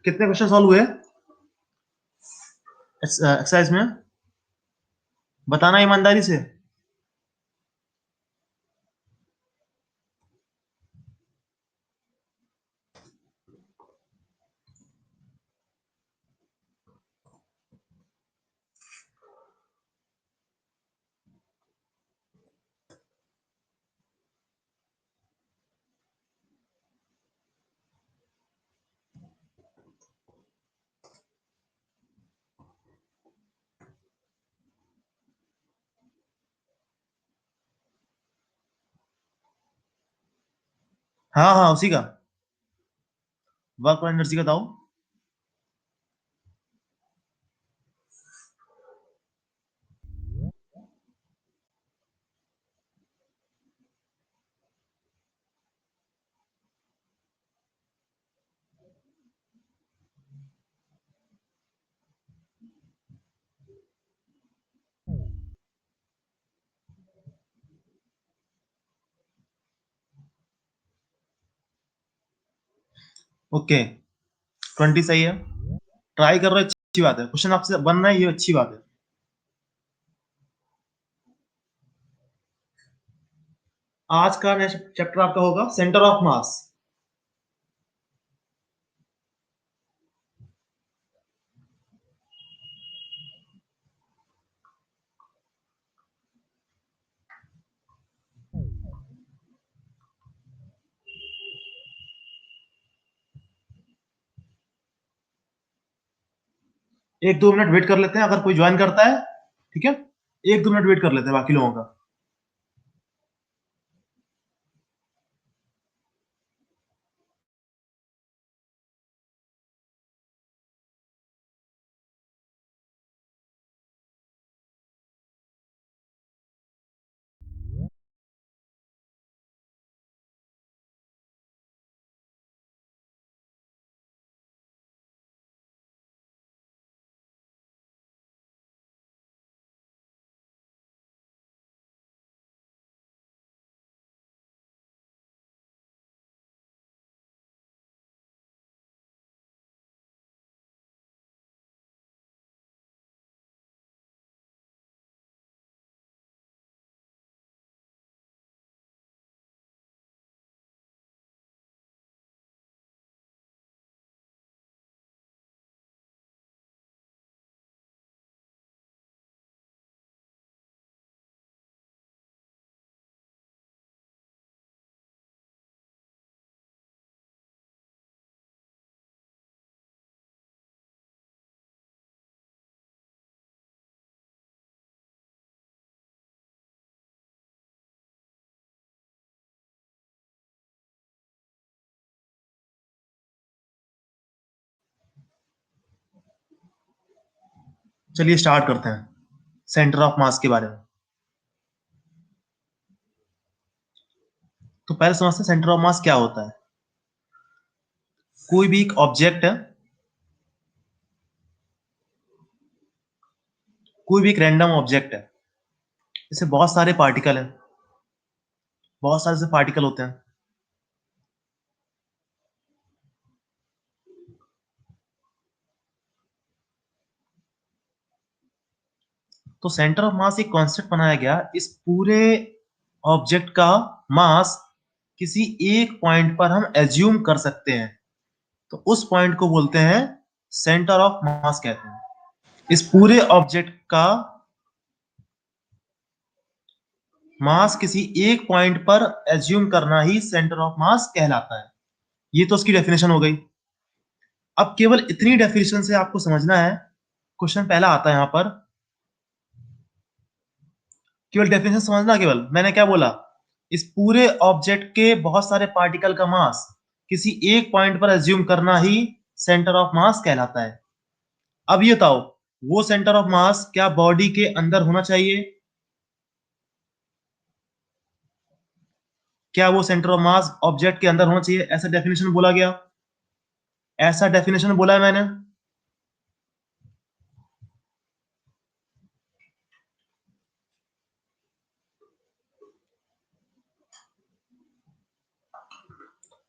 कितने question solve हुए exercise में? बताना ईमानदारी से। हाँ हाँ, उसी का वर्क और एनर्जी का बताओ। ओके, 20 सही है। ट्राई कर रहे हो, अच्छी बात है। क्वेश्चन आपसे बन रहा है, ये अच्छी बात है। आज का नेक्स्ट चैप्टर आपका होगा सेंटर ऑफ मास। एक दो मिनट वेट कर लेते हैं, अगर कोई ज्वाइन करता है। ठीक है, एक दो मिनट वेट कर लेते हैं बाकी लोगों का। चलिए स्टार्ट करते हैं सेंटर ऑफ मास के बारे में। तो पहले समझते हैं सेंटर ऑफ मास क्या होता है। कोई भी एक ऑब्जेक्ट है, कोई भी एक रैंडम ऑब्जेक्ट है, जैसे बहुत सारे पार्टिकल हैं, बहुत सारे से पार्टिकल होते हैं। तो सेंटर ऑफ मास एक कॉन्सेप्ट बनाया गया, इस पूरे ऑब्जेक्ट का मास किसी एक पॉइंट पर हम एज्यूम कर सकते हैं, तो उस पॉइंट को बोलते हैं सेंटर ऑफ मास कहते हैं। इस पूरे ऑब्जेक्ट का मास किसी एक पॉइंट पर एज्यूम करना ही सेंटर ऑफ मास कहलाता है। ये तो उसकी डेफिनेशन हो गई। अब केवल इतनी डेफिनेशन से आपको समझना है, क्वेश्चन पहला आता है यहां पर। केवल डेफिनेशन समझना, केवल मैंने क्या बोला, इस पूरे ऑब्जेक्ट के बहुत सारे पार्टिकल का मास किसी एक पॉइंट पर एज्यूम करना ही सेंटर ऑफ मास कहलाता है। अब ये बताओ, वो सेंटर ऑफ मास क्या बॉडी के अंदर होना चाहिए? क्या वो सेंटर ऑफ मास ऑब्जेक्ट के अंदर होना चाहिए, ऐसा डेफिनेशन बोला गया? ऐसा डेफिनेशन बोला है मैंने।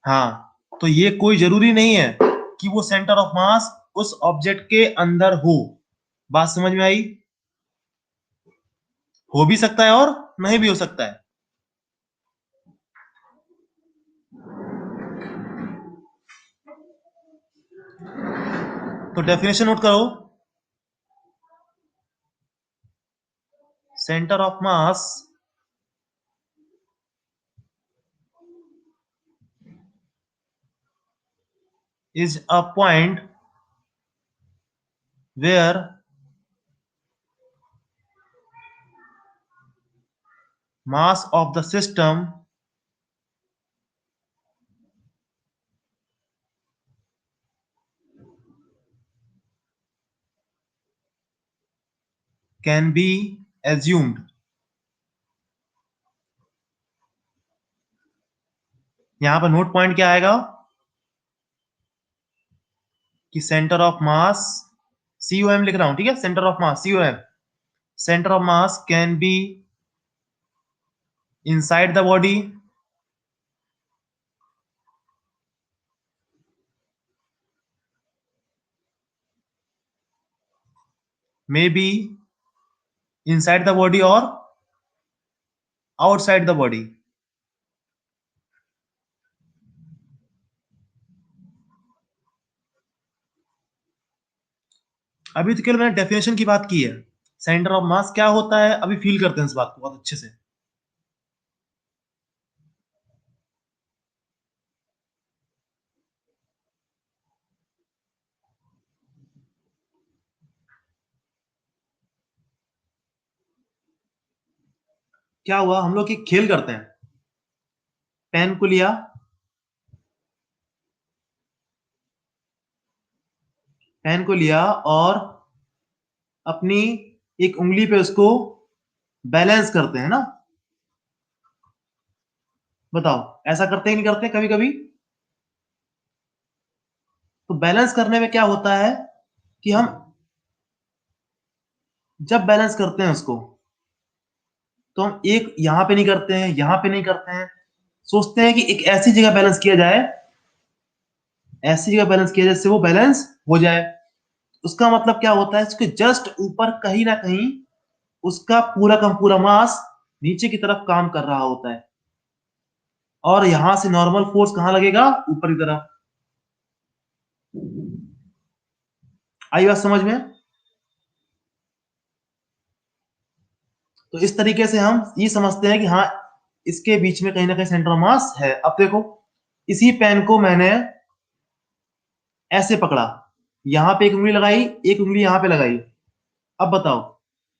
हाँ, तो ये कोई जरूरी नहीं है कि वो सेंटर ऑफ मास उस ऑब्जेक्ट के अंदर हो। बात समझ में आई? हो भी सकता है और नहीं भी हो सकता है। तो डेफिनेशन नोट करो। Centre of mass is a point where mass of the system can be assumed। यहां पर नोट पॉइंट क्या आएगा कि सेंटर ऑफ मास, COM लिख रहा हूं, ठीक है, centre of mass COM, centre of mass can be inside the body, may be inside the body और आउटसाइड द बॉडी। अभी तो केवल मैंने डेफिनेशन की बात की है। सेंटर ऑफ मास क्या होता है अभी फील करते हैं इस बात को बहुत अच्छे से। क्या हुआ, हम लोग एक खेल करते हैं। पेन को लिया, पेन को लिया और अपनी एक उंगली पे उसको बैलेंस करते हैं ना। बताओ, ऐसा करते ही नहीं करते कभी कभी? तो बैलेंस करने में क्या होता है कि हम जब बैलेंस करते हैं उसको, तो हम एक यहां पे नहीं करते हैं, यहां पे नहीं करते हैं, सोचते हैं कि एक ऐसी जगह बैलेंस किया जाए, ऐसी जगह बैलेंस किया जाए जिससे वो बैलेंस हो जाए। उसका मतलब क्या होता है, उसके जस्ट ऊपर कहीं ना कहीं उसका पूरा का पूरा मास नीचे की तरफ काम कर रहा होता है, और यहां से नॉर्मल फोर्स कहां लगेगा, ऊपर की तरफ। आई बात समझ में? तो इस तरीके से हम ये समझते हैं कि हाँ, इसके बीच में कहीं ना कहीं सेंटर ऑफ मास है। अब देखो, इसी पेन को मैंने ऐसे पकड़ा, यहां पे एक उंगली लगाई, एक उंगली यहां पे लगाई। अब बताओ,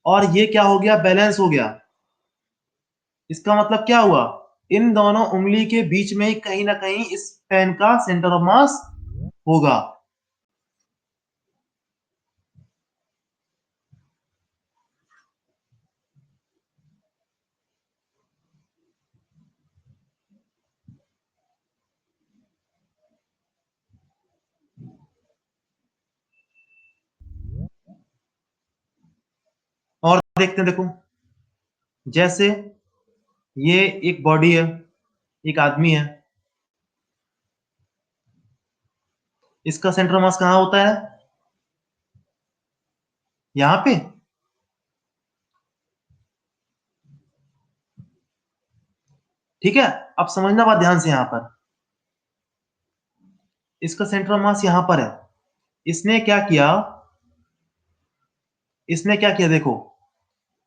और ये क्या हो गया, बैलेंस हो गया। इसका मतलब क्या हुआ, इन दोनों उंगली के बीच में ही कहीं ना कहीं इस पेन का सेंटर ऑफ मास होगा। और देखते हैं, देखो, जैसे ये एक बॉडी है, एक आदमी है, इसका सेंटर ऑफ मास कहां होता है, यहां पे। ठीक है, अब समझना बात ध्यान से, यहां पर इसका सेंटर ऑफ मास यहां पर है। इसने क्या किया, इसने क्या किया, देखो,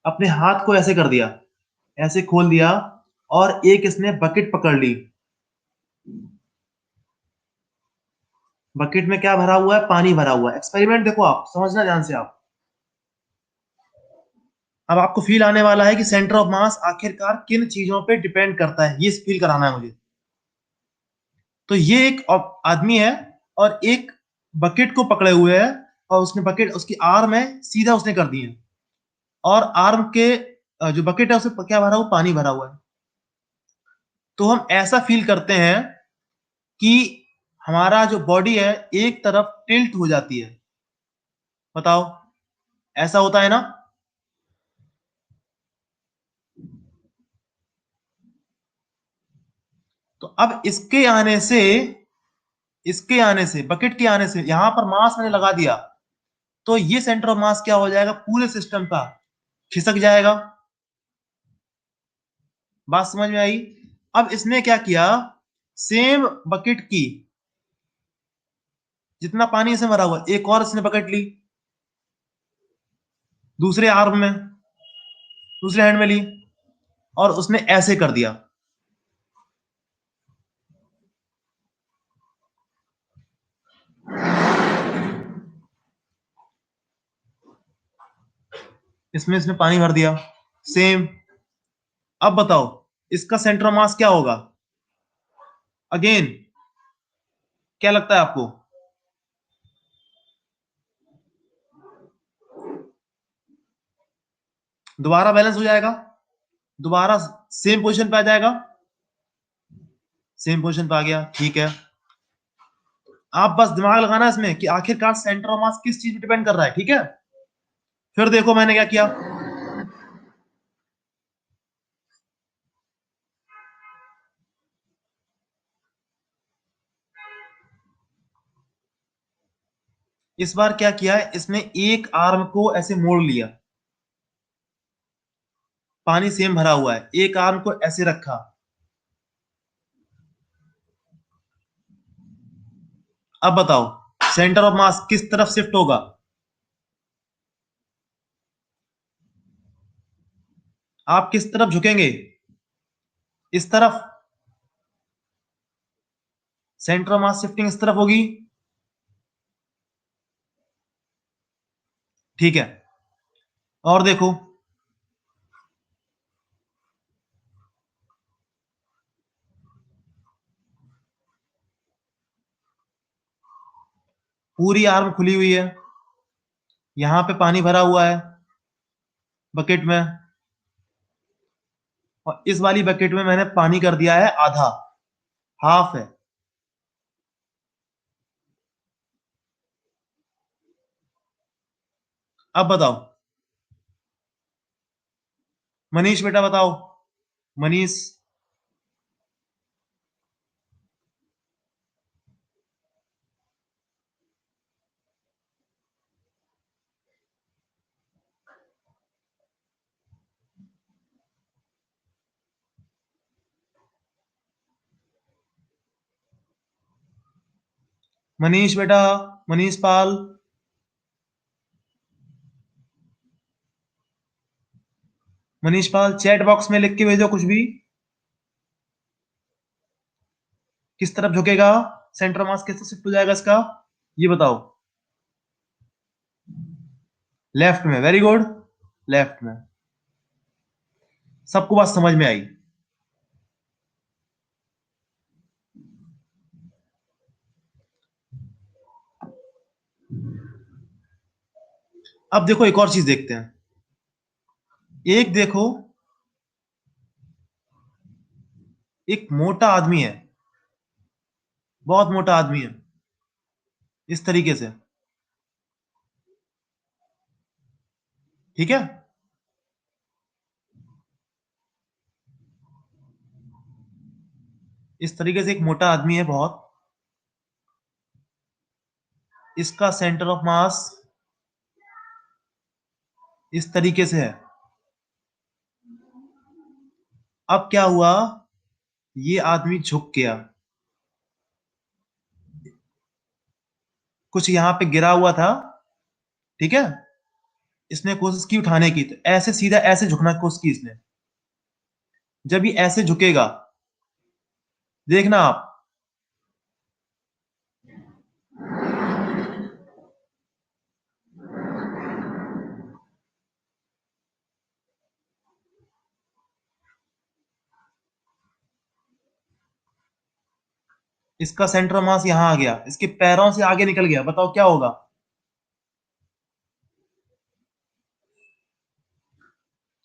अपने हाथ को ऐसे कर दिया, ऐसे खोल दिया, और एक इसने बकेट पकड़ ली। बकेट में क्या भरा हुआ है, पानी भरा हुआ है। एक्सपेरिमेंट देखो, आप समझना ध्यान से आप। अब आपको फील आने वाला है कि सेंटर ऑफ मास आखिरकार किन चीजों पे डिपेंड करता है, ये फील कराना है मुझे। तो ये एक आदमी है और एक बकेट को पकड़े हुए है, और उसने बकेट उसकी आर्म है सीधा उसने कर दी है, और आर्म के जो बकेट है उसमें क्या भरा हुआ, पानी भरा हुआ है। तो हम ऐसा फील करते हैं कि हमारा जो बॉडी है एक तरफ टिल्ट हो जाती है। बताओ, ऐसा होता है ना? तो अब इसके आने से इसके आने से, बकेट के आने से यहां पर मास मैंने लगा दिया, तो ये सेंटर ऑफ मास क्या हो जाएगा, पूरे सिस्टम का खिसक जाएगा। बात समझ में आई? अब इसने क्या किया, सेम बकेट की जितना पानी इसमें भरा हुआ, एक और इसने बकेट ली, दूसरे आर्म में, दूसरे हैंड में ली, और उसने ऐसे कर दिया। इसमें इसने पानी भर दिया, सेम। अब बताओ इसका सेंटर ऑफ मास क्या होगा, अगेन क्या लगता है आपको? दोबारा बैलेंस हो जाएगा, दोबारा सेम पोजीशन पे आ जाएगा, सेम पोजीशन पे आ गया, ठीक है। आप बस दिमाग लगाना इसमें कि आखिरकार सेंटर ऑफ मास किस चीज पे डिपेंड कर रहा है, ठीक है। फिर देखो मैंने क्या किया, इस बार क्या किया है इसने, एक आर्म को ऐसे मोड़ लिया, पानी सेम भरा हुआ है, एक आर्म को ऐसे रखा। अब बताओ सेंटर ऑफ मास किस तरफ शिफ्ट होगा, आप किस तरफ झुकेंगे, इस तरफ। सेंटर ऑफ मास शिफ्टिंग इस तरफ होगी, ठीक है। और देखो, पूरी आर्म खुली हुई है, यहां पे पानी भरा हुआ है बकेट में, और इस वाली बकेट में मैंने पानी कर दिया है आधा, हाफ है। अब बताओ मनीष, बेटा बताओ, मनीष, मनीष बेटा, मनीष पाल, मनीष पाल चैट बॉक्स में लिख के भेजो कुछ भी, किस तरफ झुकेगा, सेंटर मास किस तरफ शिफ्ट हो जाएगा इसका, ये बताओ। लेफ्ट में, वेरी गुड, लेफ्ट में। सबको बात समझ में आई? अब देखो एक और चीज देखते हैं, एक देखो, एक मोटा आदमी है, बहुत मोटा आदमी है, इस तरीके से, ठीक है। इस तरीके से एक मोटा आदमी है बहुत, इसका सेंटर ऑफ मास इस तरीके से है। अब क्या हुआ, ये आदमी झुक गया, कुछ यहां पे गिरा हुआ था, ठीक है। इसने कोशिश की उठाने की, तो ऐसे सीधा ऐसे झुकना की कोशिश की इसने। जब ये ऐसे झुकेगा, देखना आप, इसका सेंटर ऑफ मास यहां आ गया, इसके पैरों से आगे निकल गया, बताओ क्या होगा,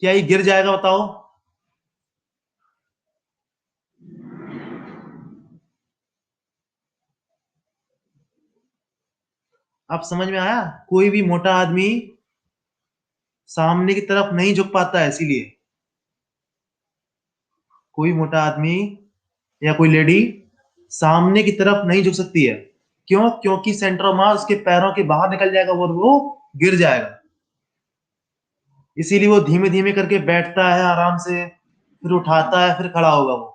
क्या ये गिर जाएगा, बताओ। आप समझ में आया? कोई भी मोटा आदमी सामने की तरफ नहीं झुक पाता है, इसीलिए कोई मोटा आदमी या कोई लेडी सामने की तरफ नहीं झुक सकती है। क्यों? क्योंकि सेंटर ऑफ मास उसके पैरों के बाहर निकल जाएगा और वो गिर जाएगा। इसीलिए वो धीमे धीमे करके बैठता है आराम से, फिर उठाता है, फिर खड़ा होगा वो।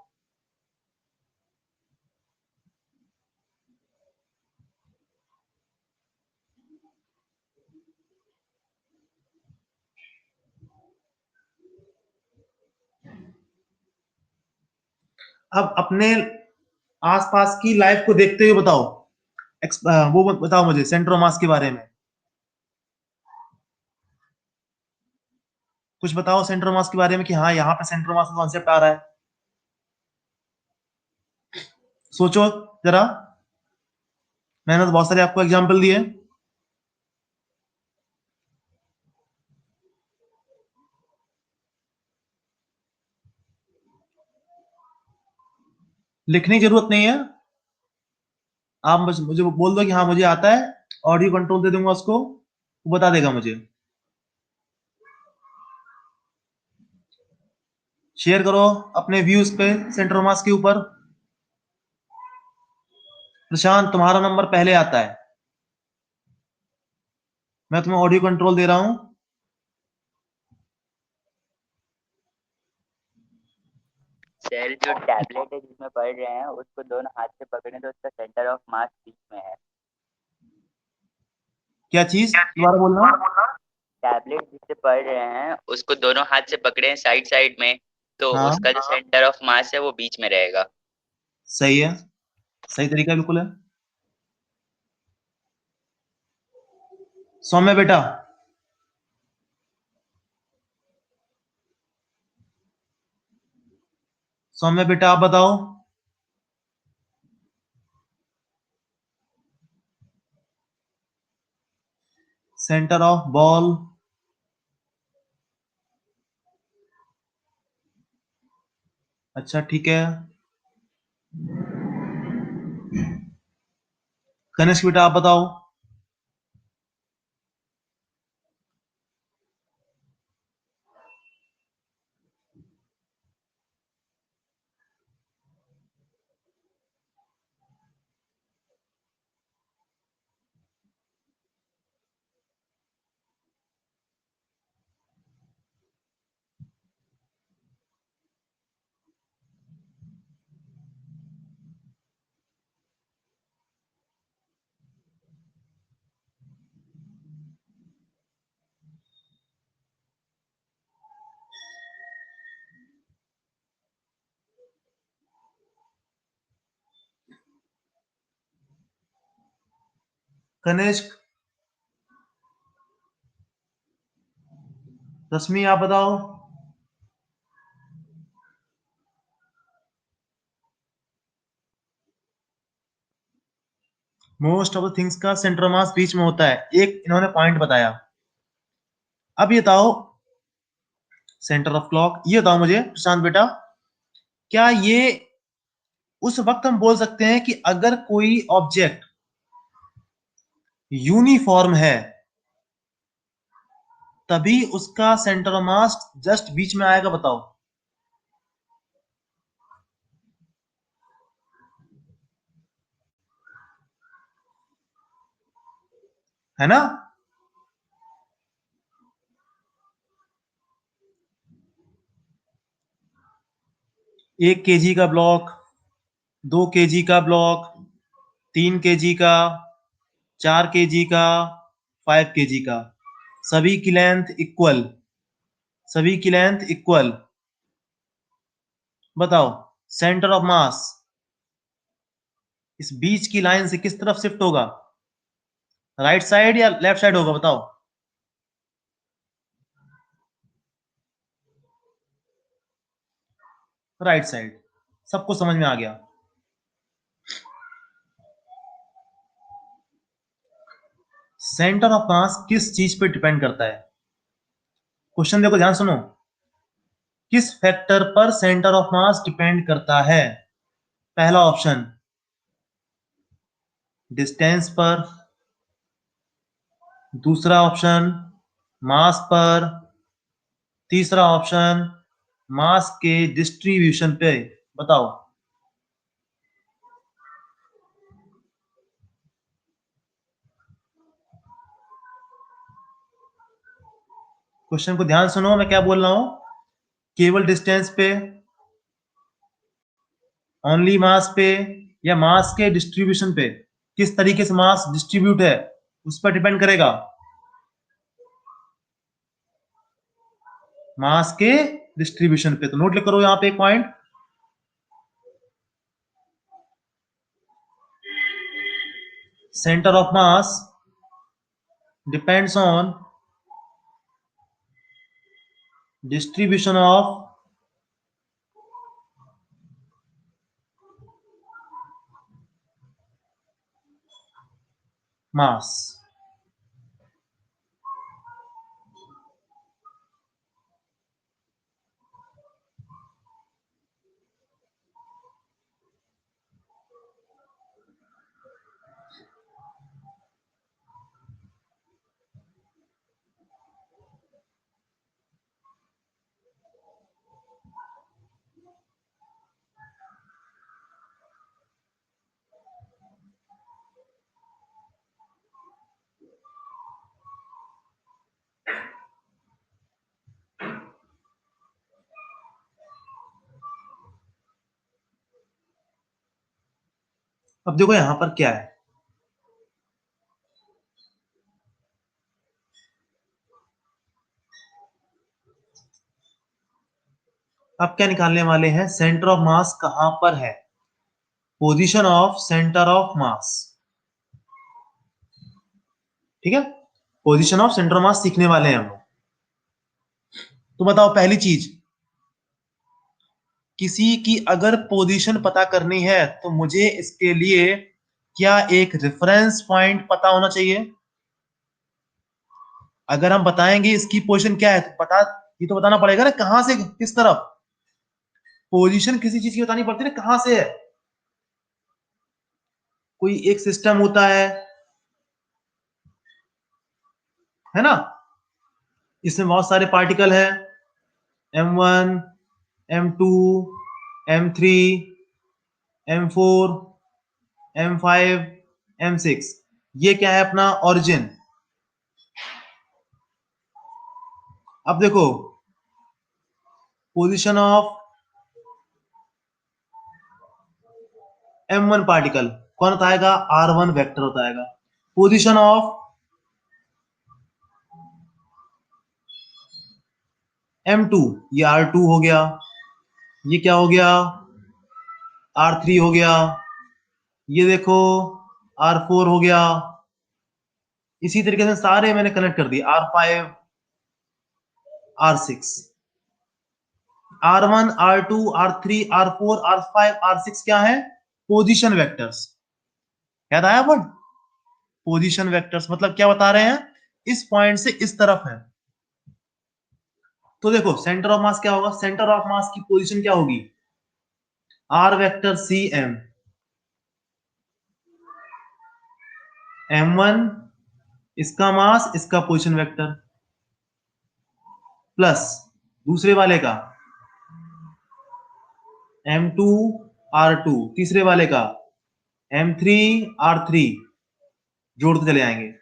अब अपने आसपास की लाइफ को देखते हुए बताओ, वो बताओ मुझे सेंटर ऑफ मास के बारे में। कुछ बताओ सेंटर ऑफ मास के बारे में कि हाँ यहाँ पे सेंटर ऑफ मास का कॉन्सेप्ट आ रहा है। सोचो जरा, मैंने तो बहुत सारे आपको एग्जाम्पल दिए। लिखने की जरूरत नहीं है, आप बस मुझे बोल दो कि हाँ मुझे आता है, ऑडियो कंट्रोल दे दूंगा उसको, वो बता देगा मुझे। शेयर करो अपने व्यूज पे सेंटर ऑफ मास के ऊपर। प्रशांत तुम्हारा नंबर पहले आता है, मैं तुम्हें ऑडियो कंट्रोल दे रहा हूं। सर जो टैबलेट है जिसमें पढ़ रहे हैं उसको दोनों हाथ से पकड़े तो उसका सेंटर ऑफ मास बीच में है। क्या चीज दोबारा बोलना। टैबलेट जिससे पढ़ रहे हैं उसको दोनों हाथ से पकड़े हैं साइड साइड में, तो हाँ उसका जो सेंटर ऑफ मास है वो बीच में रहेगा। सही है, सही तरीका बिल्कुल है। सौम्य बेटा, सौम्य बेटा आप बताओ। Centre of ball. अच्छा ठीक है। कनिष्क बेटा आप बताओ। कनिष्क, रश्मि आप बताओ। मोस्ट ऑफ द थिंग्स का सेंटर ऑफ मास बीच में होता है, एक इन्होंने पॉइंट बताया। अब ये बताओ सेंटर ऑफ क्लॉक, ये बताओ मुझे प्रशांत बेटा, क्या ये उस वक्त हम बोल सकते हैं कि अगर कोई ऑब्जेक्ट यूनिफॉर्म है तभी उसका सेंटर ऑफ मास जस्ट बीच में आएगा? बताओ। है ना? 1 kg का ब्लॉक, 2 kg का ब्लॉक, 3 kg का, 4 kg का, 5 kg का, सभी की लेंथ इक्वल, सभी की लेंथ इक्वल। बताओ सेंटर ऑफ मास इस बीच की लाइन से किस तरफ शिफ्ट होगा? राइट साइड या लेफ्ट साइड होगा? बताओ। Right side. सबको समझ में आ गया। सेंटर ऑफ मास किस चीज पे डिपेंड करता है? क्वेश्चन देखो, ध्यान सुनो। किस फैक्टर पर सेंटर ऑफ मास डिपेंड करता है? पहला ऑप्शन डिस्टेंस पर, दूसरा ऑप्शन मास पर, तीसरा ऑप्शन मास के डिस्ट्रीब्यूशन पे। बताओ। क्वेश्चन को ध्यान सुनो, मैं क्या बोल रहा हूं। केवल डिस्टेंस पे, ओनली मास पे, या मास के डिस्ट्रीब्यूशन पे, किस तरीके से मास डिस्ट्रीब्यूट है उस पर डिपेंड करेगा। मास के डिस्ट्रीब्यूशन पे। तो नोट लिख करो यहां पे एक point, centre of mass depends on distribution of mass. अब देखो यहां पर क्या है, अब क्या निकालने वाले हैं, सेंटर ऑफ मास कहां पर है, पोजीशन ऑफ सेंटर ऑफ मास। ठीक है, पोजीशन ऑफ सेंटर ऑफ मास सीखने वाले हैं हम लोग। तो बताओ पहली चीज, किसी की अगर पोजीशन पता करनी है तो मुझे इसके लिए क्या एक रेफरेंस पॉइंट पता होना चाहिए। अगर हम बताएंगे इसकी पोजीशन क्या है तो पता, ये तो बताना पड़ेगा ना कहां से किस तरफ। पोजीशन किसी चीज की बतानी पड़ती है ना, कहां से है। कोई एक सिस्टम होता है ना, इसमें बहुत सारे पार्टिकल है, M1, M2, M3, M4, M5, M6। ये क्या है अपना ओरिजिन। अब देखो पोजीशन ऑफ M1 पार्टिकल कौन बताएगा, R1 वेक्टर बताएगा। पोजीशन ऑफ M2, ये R2 हो गया, ये क्या हो गया, R3 हो गया, ये देखो R4 हो गया। इसी तरीके से सारे मैंने कनेक्ट कर दिए, R5, R6, R1, R2, R3, R4, R5, R6 क्या है, पोजीशन वेक्टर्स। याद आया वर्ड, पोजीशन वेक्टर्स मतलब क्या बता रहे हैं, इस पॉइंट से इस तरफ है। तो देखो सेंटर ऑफ मास क्या होगा, सेंटर ऑफ मास की पोजीशन क्या होगी, R vector C M, M1 इसका मास इसका पोजीशन वेक्टर, प्लस दूसरे वाले का M2 R2, तीसरे वाले का M3 R3, जोड़ते चले आएंगे।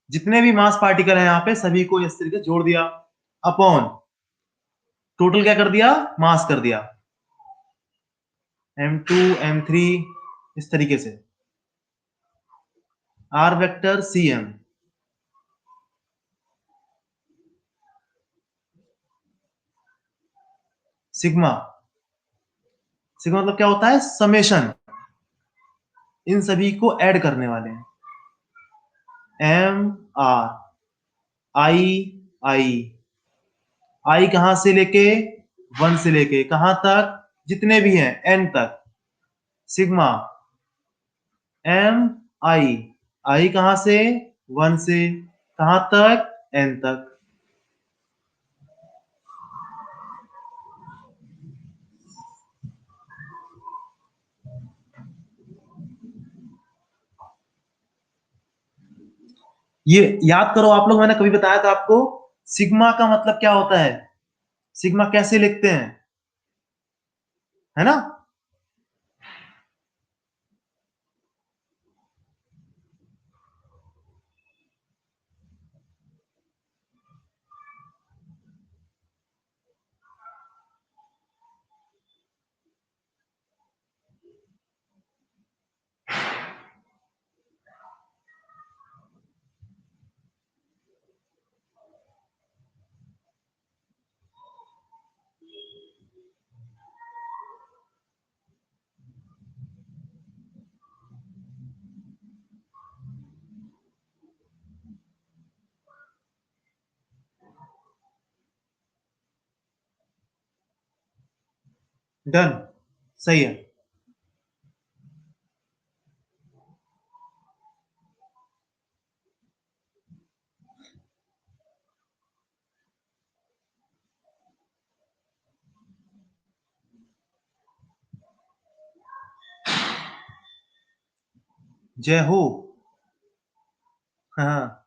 जितने भी मास पार्टिकल हैं यहाँ पे सभी को इस तरीके से जोड़ दिया, अपॉन टोटल क्या कर दिया, मास कर दिया, M2 M3, इस तरीके से R vector C M. Sigma, sigma मतलब क्या होता है, समेशन, इन सभी को ऐड करने वाले हैं। M R I I, आई कहां से लेके, 1 से लेके कहां तक, जितने भी हैं n तक, सिग्मा M I, आई कहां से, 1 से कहां तक, n तक। ये याद करो आप लोग, मैंने कभी बताया था आपको, सिग्मा का मतलब क्या होता है, सिग्मा कैसे लिखते हैं, है ना। डन, सही है। जय हो। हाँ,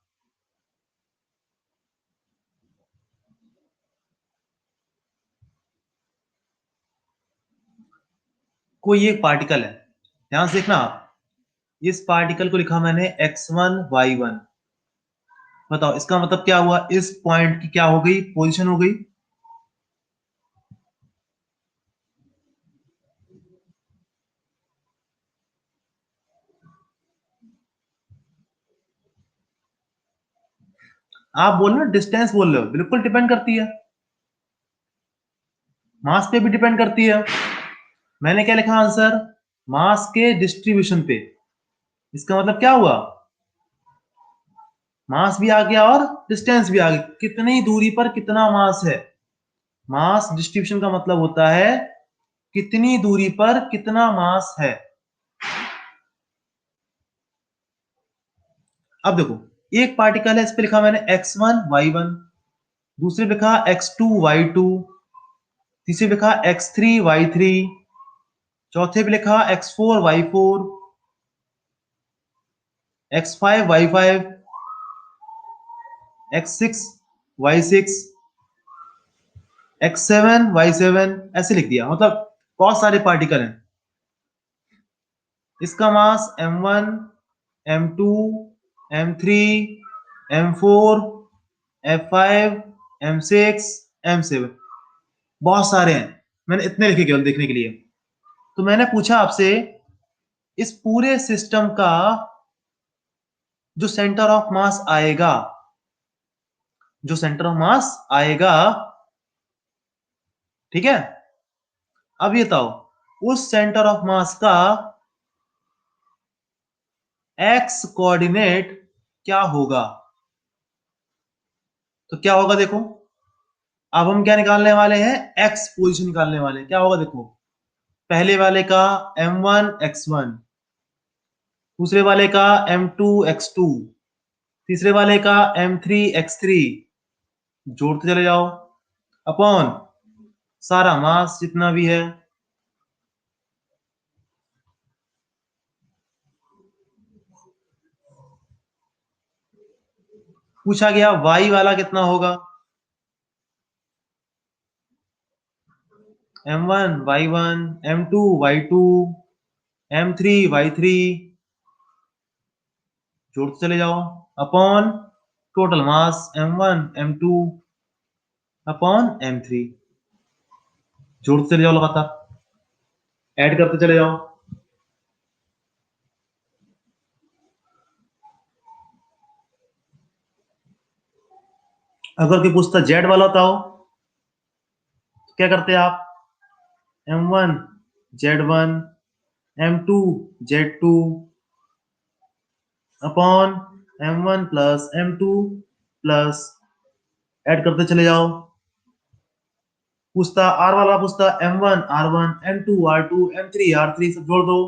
कोई एक पार्टिकल है, ध्यान से देखना आप। इस पार्टिकल को लिखा मैंने x1 y1। बताओ इसका मतलब क्या हुआ, इस पॉइंट की क्या हो गई, पोजीशन हो गई। आप बोल रहे हो डिस्टेंस बोल रहे हो, बिल्कुल डिपेंड करती है, मास पे भी डिपेंड करती है। मैंने क्या लिखा आंसर, मास के डिस्ट्रीब्यूशन पे। इसका मतलब क्या हुआ, मास भी आ गया और डिस्टेंस भी आ गया, कितनी दूरी पर कितना मास है। मास डिस्ट्रीब्यूशन का मतलब होता है कितनी दूरी पर कितना मास है। अब देखो, एक पार्टिकल है, इस पे लिखा मैंने x1 y1, दूसरे पे लिखा x2 y2, तीसरे पे लिखा x3 y3, चौथे पे लिखा x4 y4, x5 y5, x6 y6, x7 y7, ऐसे लिख दिया। मतलब बहुत सारे पार्टिकल हैं। इसका मास m1, m2, m3, m4, f5, m6, m7, बहुत सारे हैं। मैंने इतने लिखे केवल देखने के लिए। तो मैंने पूछा आपसे, इस पूरे सिस्टम का जो सेंटर ऑफ मास आएगा, जो सेंटर ऑफ मास आएगा, ठीक है, अब ये बताओ उस सेंटर ऑफ मास का एक्स कोऑर्डिनेट क्या होगा। तो क्या होगा देखो, अब हम क्या निकालने वाले हैं, एक्स पोजीशन निकालने वाले हैं। क्या होगा देखो, पहले वाले का m1 x1, दूसरे वाले का m2 x2, तीसरे वाले का m3 x3, जोड़ते चले जाओ अपॉन सारा मास जितना भी है। पूछा गया y वाला कितना होगा, m1 y1, m2 y2, m3 y3, जोड़ते चले जाओ upon total mass m1 m2 upon m3, जोड़ते चले जाओ लगातार, ऐड करते चले जाओ। अगर कोई पूछता जेड वाला बताओ, तो क्या करते आप, m1 z1, m2 z2 upon m1 plus m2 plus, add करते चले जाओ। पूछता आर वाला, पूछता m1 r1, m2 r2, m3 r3, सब जोड़ दो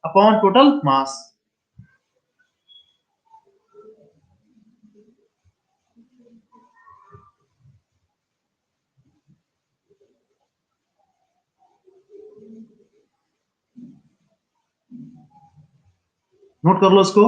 अपॉन टोटल मास। नोट कर लो इसको।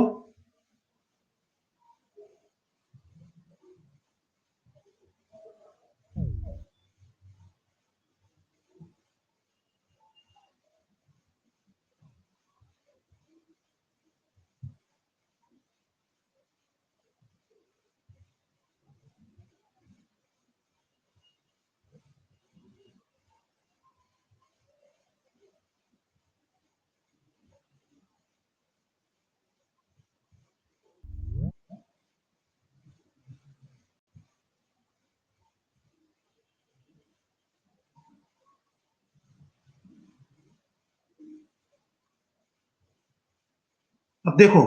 अब देखो,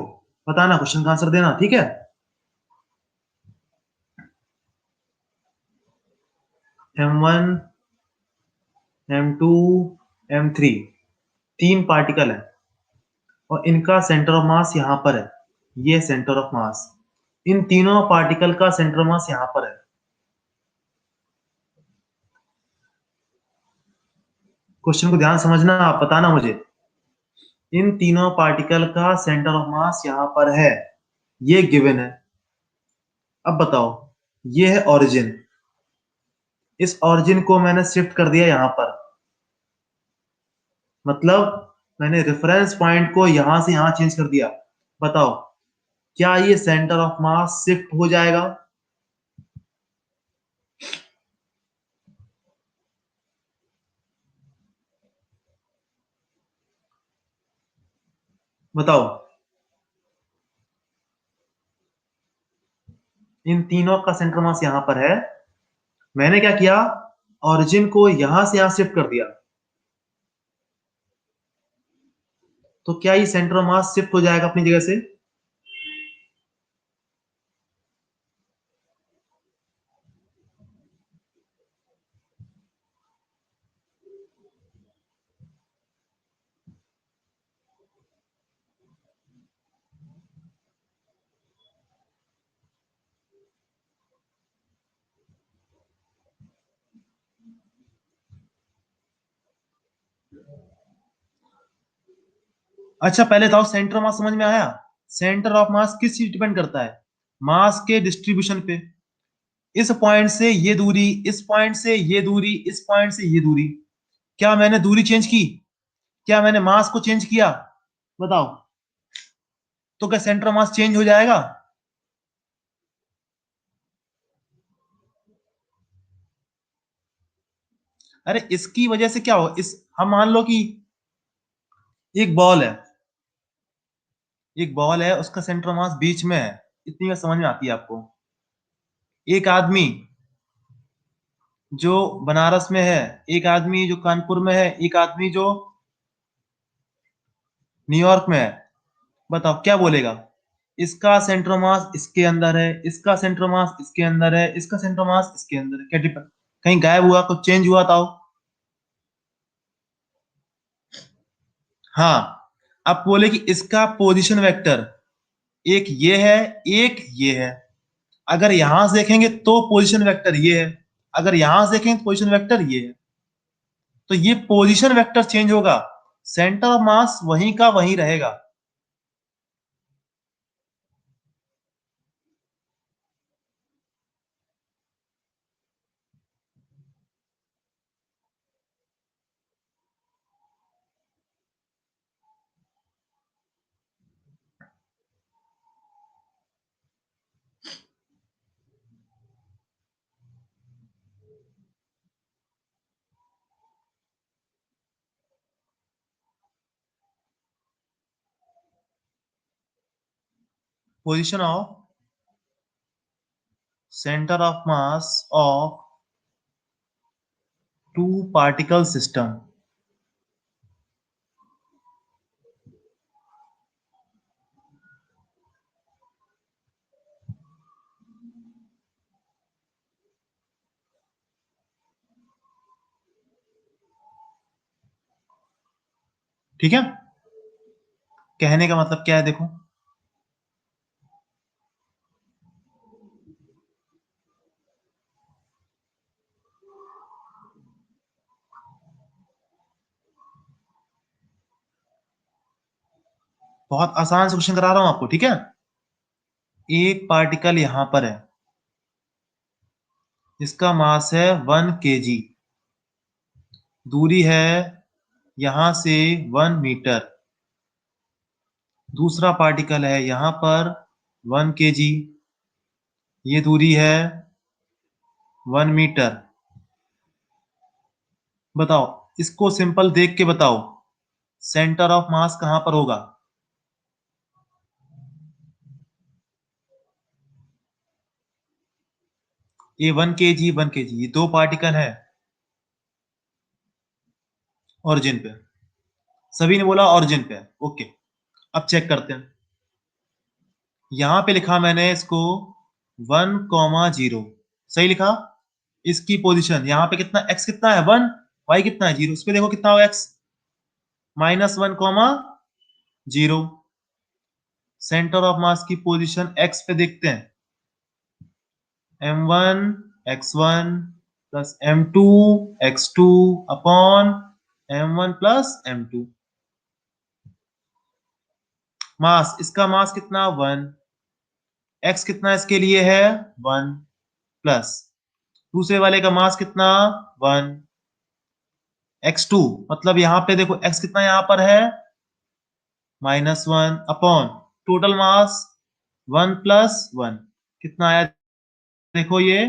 बताना, क्वेश्चन का आंसर देना, ठीक है। m1 m2 M3, 3 पार्टिकल है और इनका सेंटर ऑफ मास यहाँ पर है, ये सेंटर ऑफ मास। इन तीनों पार्टिकल का सेंटर ऑफ मास यहाँ पर है। क्वेश्चन को ध्यान समझना, आप बताना मुझे। इन तीनों पार्टिकल का सेंटर ऑफ मास यहाँ पर है, ये गिवन है। अब बताओ, ये है ओरिजिन, इस ओरिजिन को मैंने शिफ्ट कर दिया यहाँ पर, मतलब मैंने रेफरेंस पॉइंट को यहां से यहां चेंज कर दिया। बताओ, क्या ये सेंटर ऑफ मास शिफ्ट हो जाएगा? बताओ, इन तीनों का सेंटर मास यहां पर है, मैंने क्या किया, ओरिजिन को यहां से यहां शिफ्ट कर दिया, तो क्या ये सेंटर ऑफ मास शिफ्ट हो जाएगा अपनी जगह से? अच्छा, पहले बताओ, सेंटर ऑफ मास समझ में आया? सेंटर ऑफ मास किस चीज डिपेंड करता है? मास के डिस्ट्रीब्यूशन पे। इस पॉइंट से ये दूरी, इस पॉइंट से ये दूरी, इस पॉइंट से ये दूरी, क्या मैंने दूरी चेंज की? क्या मैंने मास को चेंज किया? बताओ, तो क्या सेंटर ऑफ मास चेंज हो जाएगा? अरे इसकी वजह से क्या हो, इस हम मान लो कि एक बॉल है, एक बॉल है, उसका सेंटर ऑफ मास बीच में है, इतनी बात समझ में आती है आपको? एक आदमी जो बनारस में है, एक आदमी जो कानपुर में है, एक आदमी जो न्यूयॉर्क में है, बताओ क्या बोलेगा? इसका सेंटर मास इसके अंदर है, इसका सेंटर मास इसके अंदर है, इसका सेंटर मास इसके अंदर है, क्या डिपेंड, कहीं गायब हुआ, कुछ चेंज हुआ था? हाँ। अब बोले कि इसका पोजीशन वेक्टर एक ये है, एक ये है। अगर यहां से देखेंगे तो पोजीशन वेक्टर ये है, अगर यहां से देखेंगे तो पोजीशन वेक्टर ये है, तो ये पोजीशन वेक्टर चेंज होगा, सेंटर ऑफ मास वहीं का वहीं रहेगा। Position of centre of mass of two particle system. ठीक है, कहने का मतलब क्या है, देखो, बहुत आसान से क्वेश्चन करा रहा हूं आपको, ठीक है? एक पार्टिकल यहां पर है, इसका मास है 1 kg, दूरी है यहां से 1 मीटर। दूसरा पार्टिकल है यहां पर 1 kg, ये दूरी है 1 मीटर। बताओ, इसको सिंपल देख के बताओ, सेंटर ऑफ मास कहां पर होगा? ये 1 kg 1 kg, ये दो पार्टिकल है ओरिजिन पे, सभी ने बोला ओरिजिन पे, ओके। अब चेक करते हैं, यहां पे लिखा मैंने इसको 1,0, सही लिखा। इसकी पोजीशन यहाँ पे कितना, x कितना है 1, y कितना है 0, उस पे देखो कितना होगा x, -1, 0। सेंटर ऑफ मास की पोजीशन x पे देखते हैं, m1 x1 plus m2 x2 upon m1 plus m2। मास, इसका मास कितना 1, x कितना इसके लिए है 1 प्लस दूसरे वाले का मास कितना 1 x2, मतलब यहां पे देखो x कितना यहां पर है -1 अपॉन टोटल मास 1 प्लस 1 कितना आया, देखो ये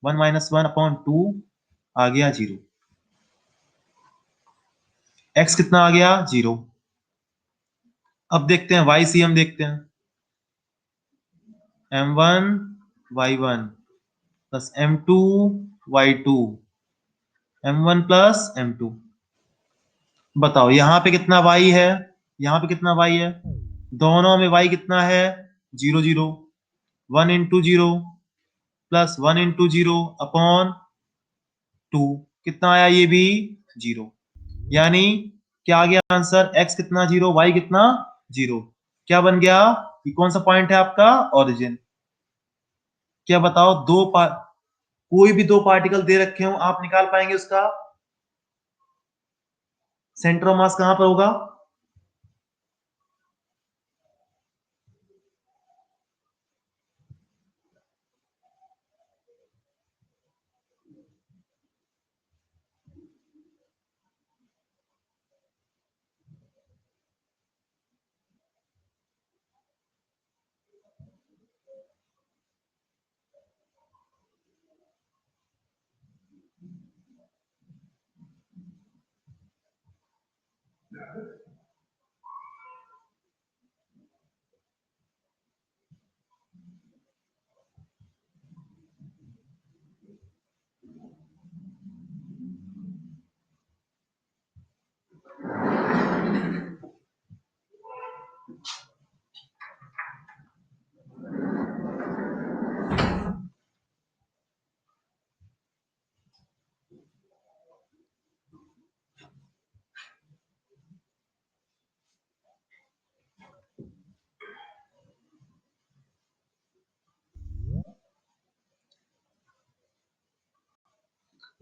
1 - 1 अपॉन 2 आ गया 0। x कितना आ गया 0। अब देखते हैं YCM देखते हैं, m1 y1 plus m2 y2 m1 plus m2। बताओ यहाँ पे कितना y है, यहाँ पे कितना y है, दोनों में y कितना है 0 0। 1 इंटू 0 प्लस 1 इंटू 0 अपॉन 2 कितना आया, ये भी 0। यानी क्या आ गया आंसर, x कितना 0 y कितना 0। क्या बन गया, ये कौन सा पॉइंट है आपका ओरिजिन। क्या बताओ, कोई भी दो पार्टिकल दे रखे हो, आप निकाल पाएंगे उसका सेंटर ऑफ मास कहां पर होगा।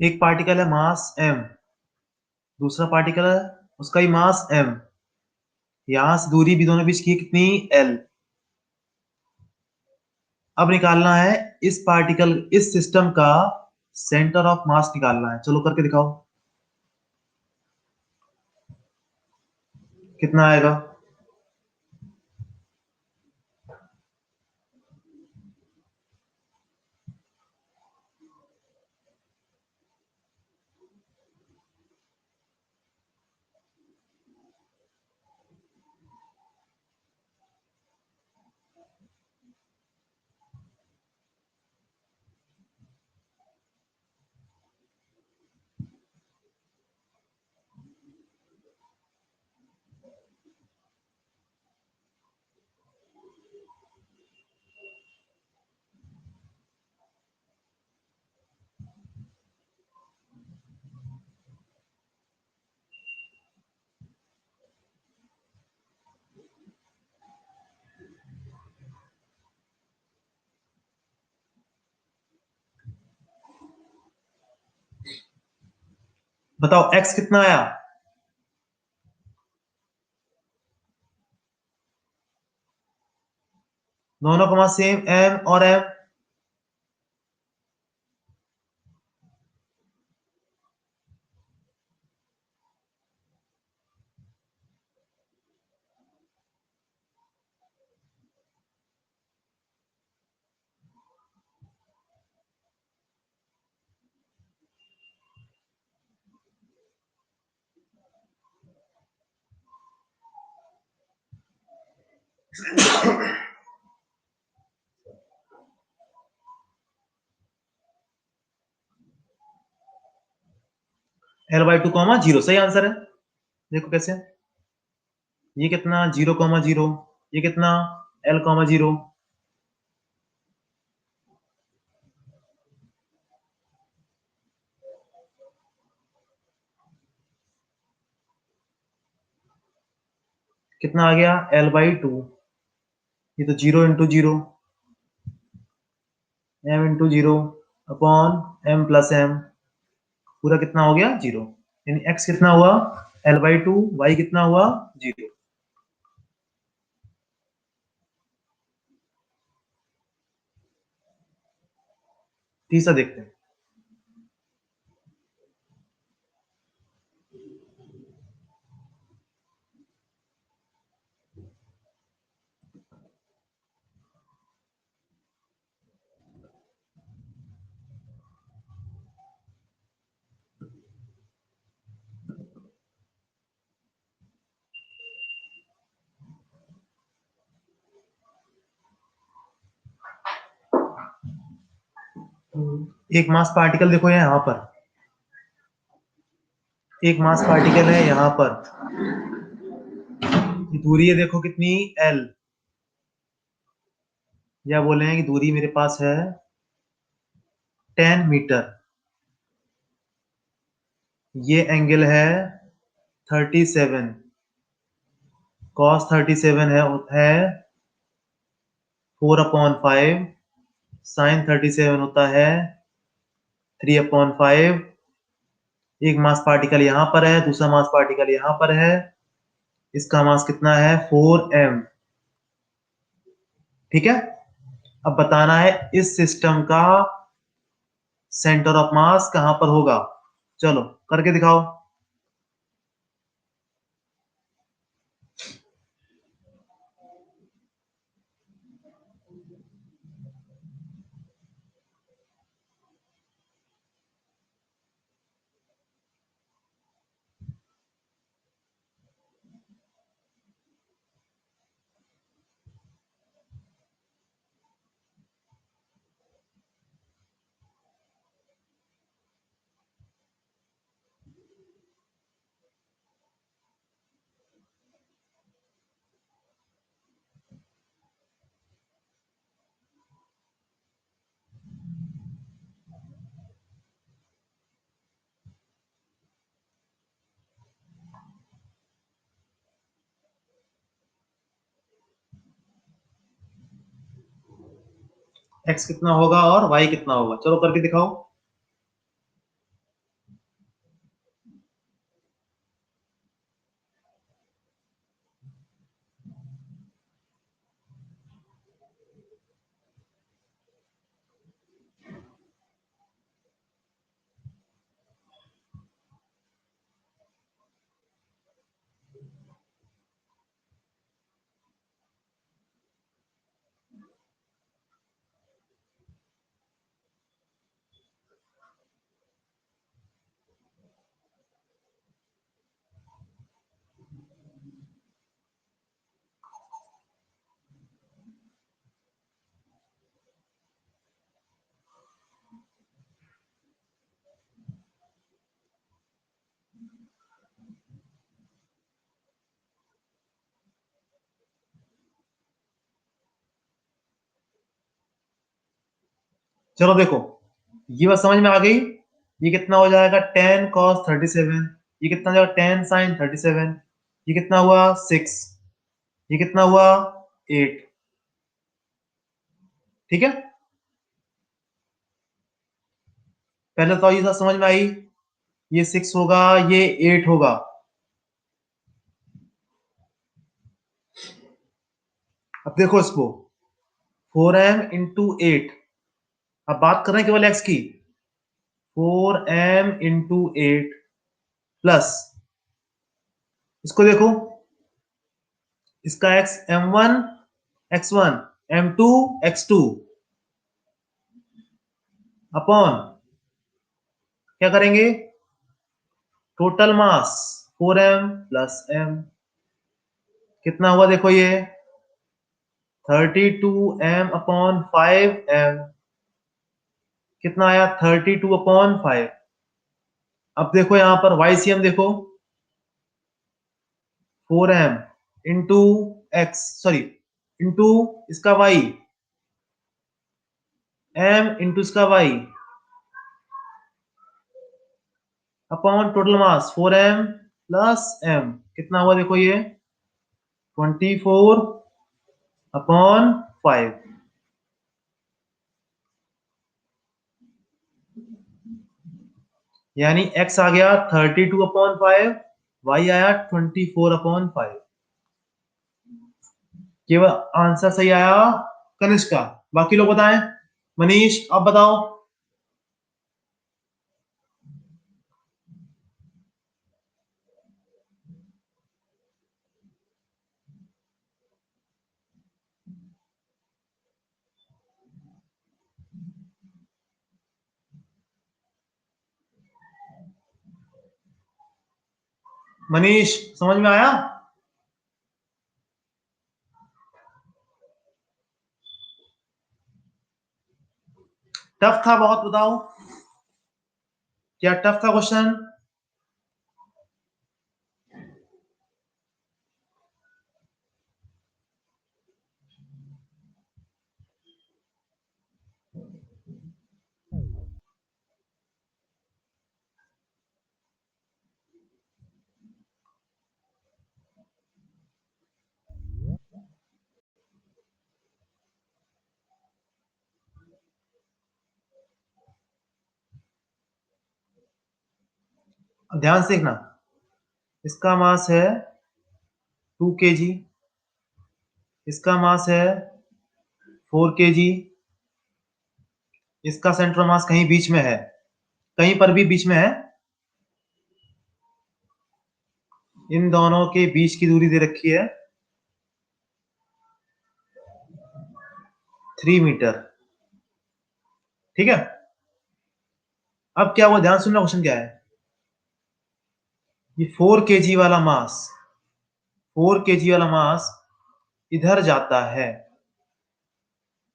एक पार्टिकल है मास m, दूसरा पार्टिकल है उसका ही मास m, यहां से दूरी भी दोनों बीच की कितनी l। अब निकालना है इस पार्टिकल, इस सिस्टम का सेंटर ऑफ मास निकालना है, चलो करके दिखाओ कितना आएगा। बताओ x कितना आया, दोनों का मास सेम m और m। L/2, 0 सही आंसर है। देखो कैसे, ये कितना 0, 0, ये कितना L, 0। कितना आ गया L/2, ये तो 0 × 0, m × 0 अपॉन m+m, पूरा कितना हो गया 0, यानी x कितना हुआ L/2, y कितना हुआ 0। तीसरा देखते हैं। एक मास पार्टिकल देखो यहाँ पर, एक मास पार्टिकल है यहाँ पर, दूरी है देखो कितनी L, या बोले हैं कि दूरी मेरे पास है 10 मीटर, ये एंगल है 37, cos 37 है 4/5, sin 37 होता है 3/5। एक मास पार्टिकल यहाँ पर है, दूसरा मास पार्टिकल यहाँ पर है, इसका मास कितना है 4m। ठीक है, अब बताना है इस सिस्टम का सेंटर ऑफ मास कहां पर होगा, चलो करके दिखाओ। x कितना होगा और y कितना होगा, चलो करके दिखाओ। चलो देखो, ये बात समझ में आ गई। ये कितना हो जाएगा 10 cos 37, ये कितना हो जाएगा 10 sin 37, ये कितना हुआ 6, ये कितना हुआ 8। ठीक है, पहले तो ये सब समझ में आई, ये 6 होगा, ये 8 होगा। अब देखो इसको 4m × 8, अब बात कर रहे हैं केवल x की, 4m × 8 प्लस इसको देखो, इसका x m1 x1 m2 x2 upon क्या करेंगे टोटल मास 4m + m, कितना हुआ देखो ये 32m/5m, कितना आया 32/5। अब देखो यहां पर YCM देखो 4m × इसका y, m × इसका y upon total mass 4m + m, कितना हुआ देखो ये 24/5, यानी x आ गया 32/5, y आया 24/5। केवल आंसर सही आया कनिष्क का। बाकी लोग बताएं। मनीष आप बताओ। मनीष समझ में आया? टफ था बहुत, बताओ क्या टफ था क्वेश्चन? ध्यान से देखना। इसका मास है 2 kg, इसका मास है 4 kg, इसका सेंटर मास कहीं बीच में है, कहीं पर भी बीच में है। इन दोनों के बीच की दूरी दे रखी है 3 मीटर। ठीक है, अब क्या हुआ, ध्यान सुनना, क्वेश्चन क्या है। ये 4 kg वाला मास, 4 kg वाला मास इधर जाता है।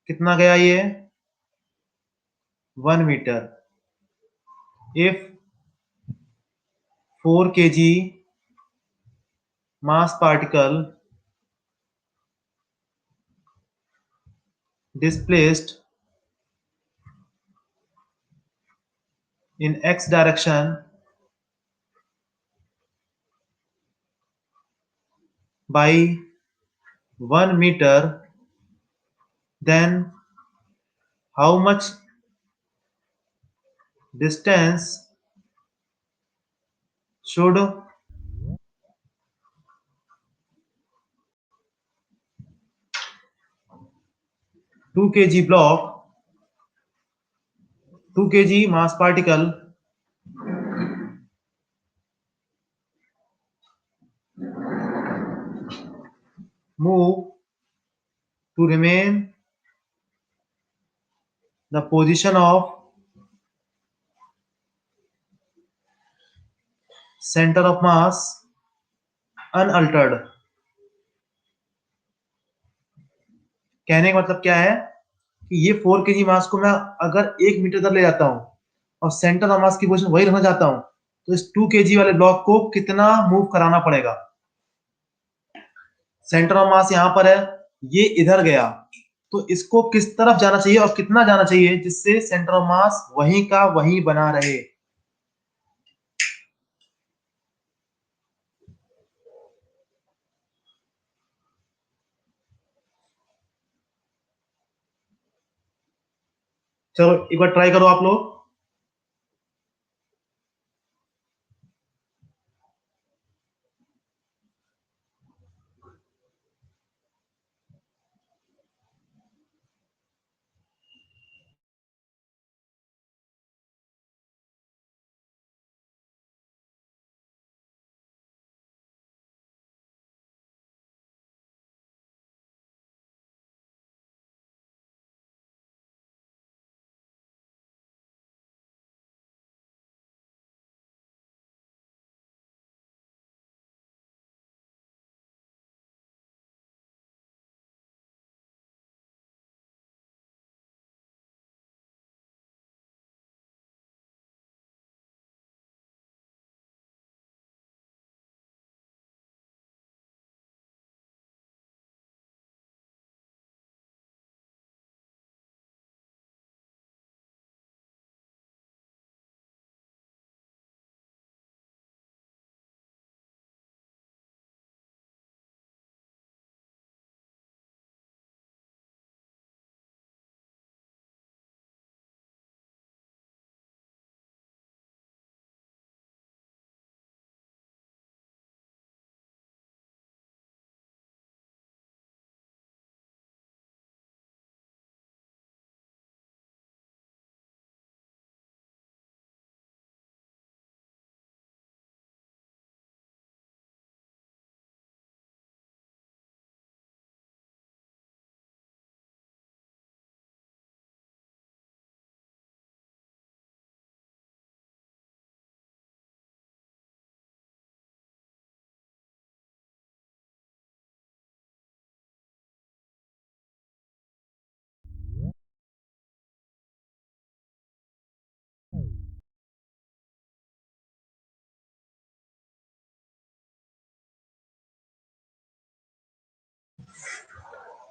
कितना गया ये? 1 metre. If 4 kg mass particle displaced in x direction by 1 meter, then how much distance should 2 kg block, 2 kg mass particle move to remain the position of center of mass unaltered? कहने का मतलब क्या है कि ये 4 kg मास को मैं अगर 1 मीटर तक ले जाता हूं और सेंटर ऑफ मास की पोजीशन वही रखना चाहता हूं, तो इस 2 kg वाले ब्लॉक को कितना मूव कराना पड़ेगा। सेंटर ऑफ मास यहां पर है, ये इधर गया, तो इसको किस तरफ जाना चाहिए और कितना जाना चाहिए जिससे सेंटर ऑफ मास वहीं का वहीं बना रहे। चलो एक बार ट्राई करो आप लोग।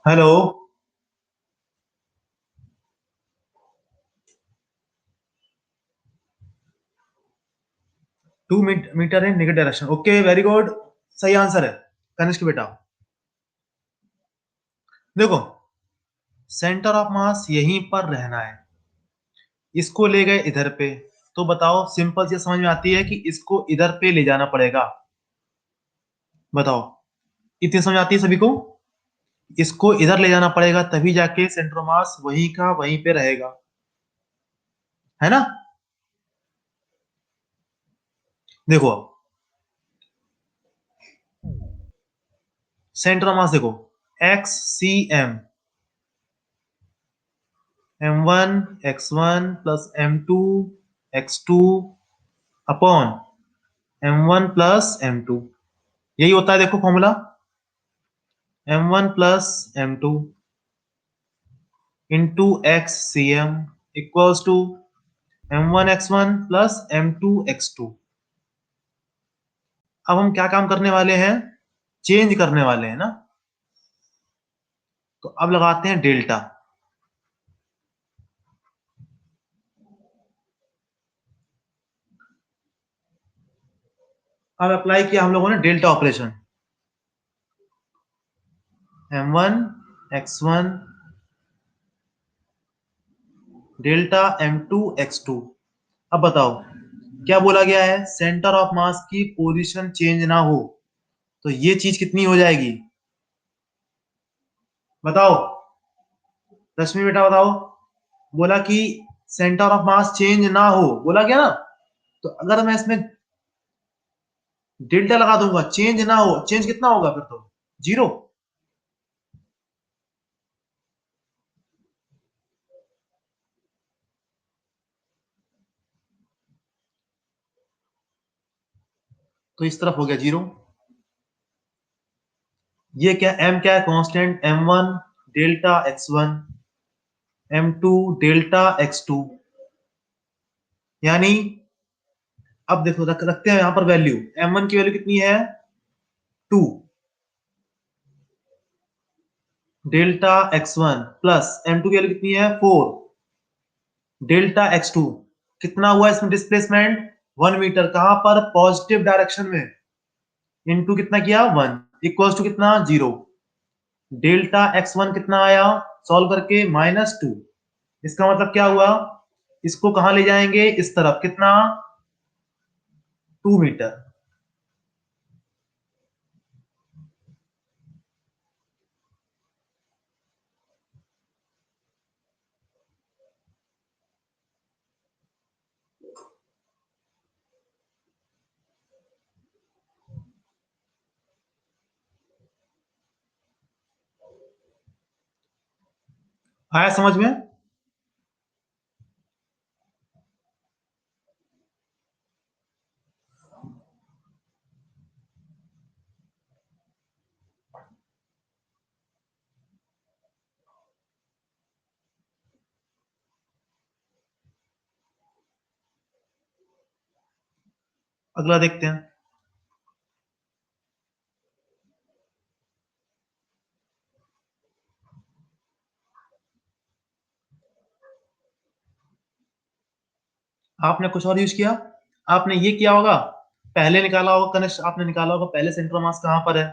Hello, 2 metre in negative direction. Okay, very good, सही आंसर है कनिष्क बेटा। देखो, सेंटर ऑफ मास यहीं पर रहना है, इसको ले गए इधर पे, तो बताओ, सिंपल सी समझ में आती है कि इसको इधर पे ले जाना पड़ेगा। बताओ, इतनी समझ आती है सभी को? इसको इधर ले जाना पड़ेगा, तभी जाके सेंटर ऑफ मास वहीं का वहीं पे रहेगा, है ना? देखो, सेंटर ऑफ मास देखो, X C M, m1 x1 plus m2 x2 upon m1 plus m2, यही होता है देखो formula, m1 plus m2 into X C M equals to m1 x1 plus m2 x2। अब हम क्या काम करने वाले हैं? चेंज करने वाले हैं ना, तो अब लगाते हैं डेल्टा। अब अप्लाई किया हम लोगों ने delta operation, m1 x1 delta m2 x2। अब बताओ, क्या बोला गया है? सेंटर ऑफ मास की पोजीशन चेंज ना हो, तो ये चीज कितनी हो जाएगी? बताओ, रश्मि बेटा बताओ। बोला कि सेंटर ऑफ मास चेंज ना हो, बोला गया ना, तो अगर मैं इसमें डेल्टा लगा दूंगा, चेंज ना हो, चेंज कितना होगा फिर? तो जीरो। तो इस तरफ हो गया जीरो। ये क्या, m क्या है? Constant m1 delta x1 m2 delta x2, यानी अब देखो, रखते हैं यहां पर वैल्यू, m1 की वैल्यू कितनी है? 2 डेल्टा x1 प्लस m2 की वैल्यू कितनी है? 4 डेल्टा x2। कितना हुआ इसमें डिस्प्लेसमेंट? 1 मीटर। कहां पर? पॉजिटिव डायरेक्शन में। इनटू कितना किया? 1 इक्वल्स टू कितना? जीरो। डेल्टा x1 कितना आया सॉल्व करके? -2। इसका मतलब क्या हुआ? इसको कहां ले जाएंगे? इस तरफ। कितना? 2 मीटर। आया समझ में? अगला देखते हैं। आपने कुछ और यूज किया, आपने ये किया होगा, पहले निकाला होगा कनिष्ठ, आपने निकाला होगा पहले सेंटर मास कहां पर है,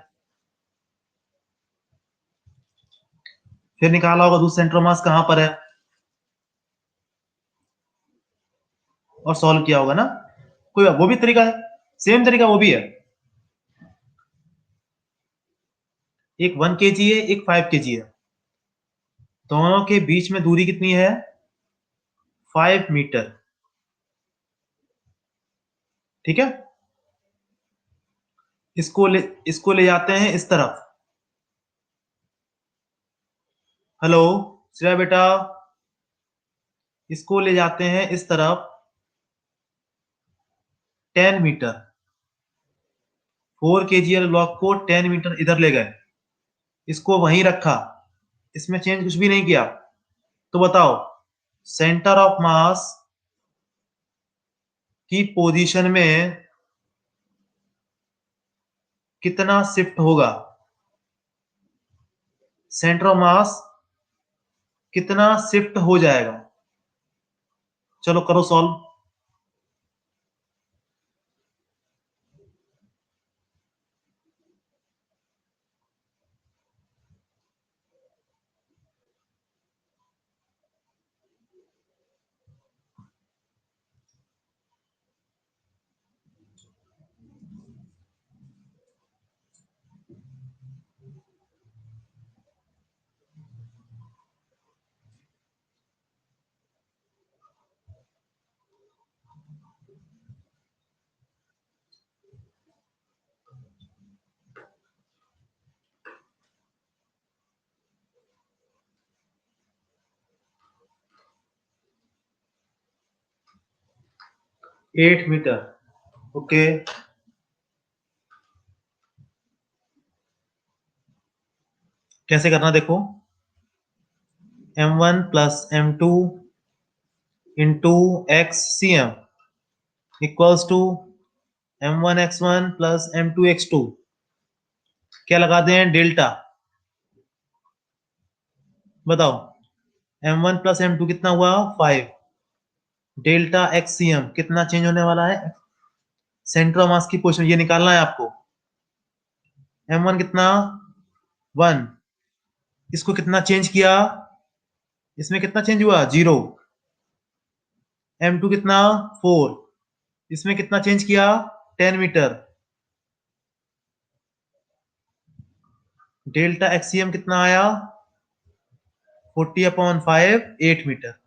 फिर निकाला होगा दूसरा सेंटर मास कहां पर है, और सॉल्व किया होगा ना। कोई वो भी तरीका है, सेम तरीका वो भी है। एक 1 kg है, एक 5 kg है, दोनों के बीच में दूरी कितनी है? 5 मीटर। ठीक है, इसको ले जाते हैं इस तरफ। हेलो श्रेया बेटा, इसको ले जाते हैं इस तरफ 10 मीटर। 4 kg ब्लॉक को 10 मीटर इधर ले गए, इसको वहीं रखा, इसमें चेंज कुछ भी नहीं किया। तो बताओ, सेंटर ऑफ मास की पोजीशन में कितना शिफ्ट होगा? सेंटर ऑफ मास कितना शिफ्ट हो जाएगा? चलो करो सॉल्व। Eight metre. ओके, कैसे करना देखो। m1 plus m2 into X C M equals to m1 x1 plus m2 x2। क्या लगा दें? डेल्टा। बताओ, m1 प्लस m2 कितना हुआ? 5। डेल्टा एक्स सी एम कितना चेंज होने वाला है? सेंटर ऑफ मास की पोजीशन ये निकालना है आपको। m1 कितना? 1। इसको कितना चेंज किया? इसमें कितना चेंज हुआ? 0। m2 कितना? 4। इसमें कितना चेंज किया? 10 मीटर। डेल्टा एक्सीएम कितना आया? 40/5, 8 मीटर।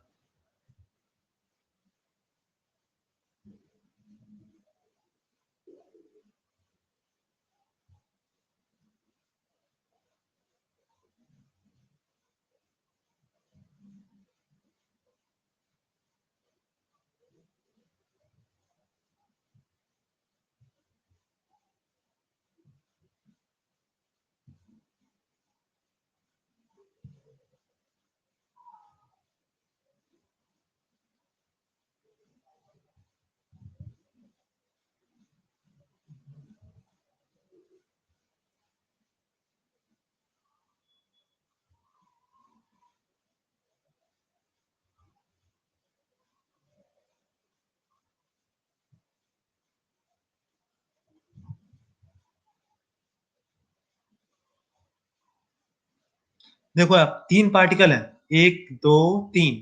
देखो आप, 3 पार्टिकल हैं, 1 2 3।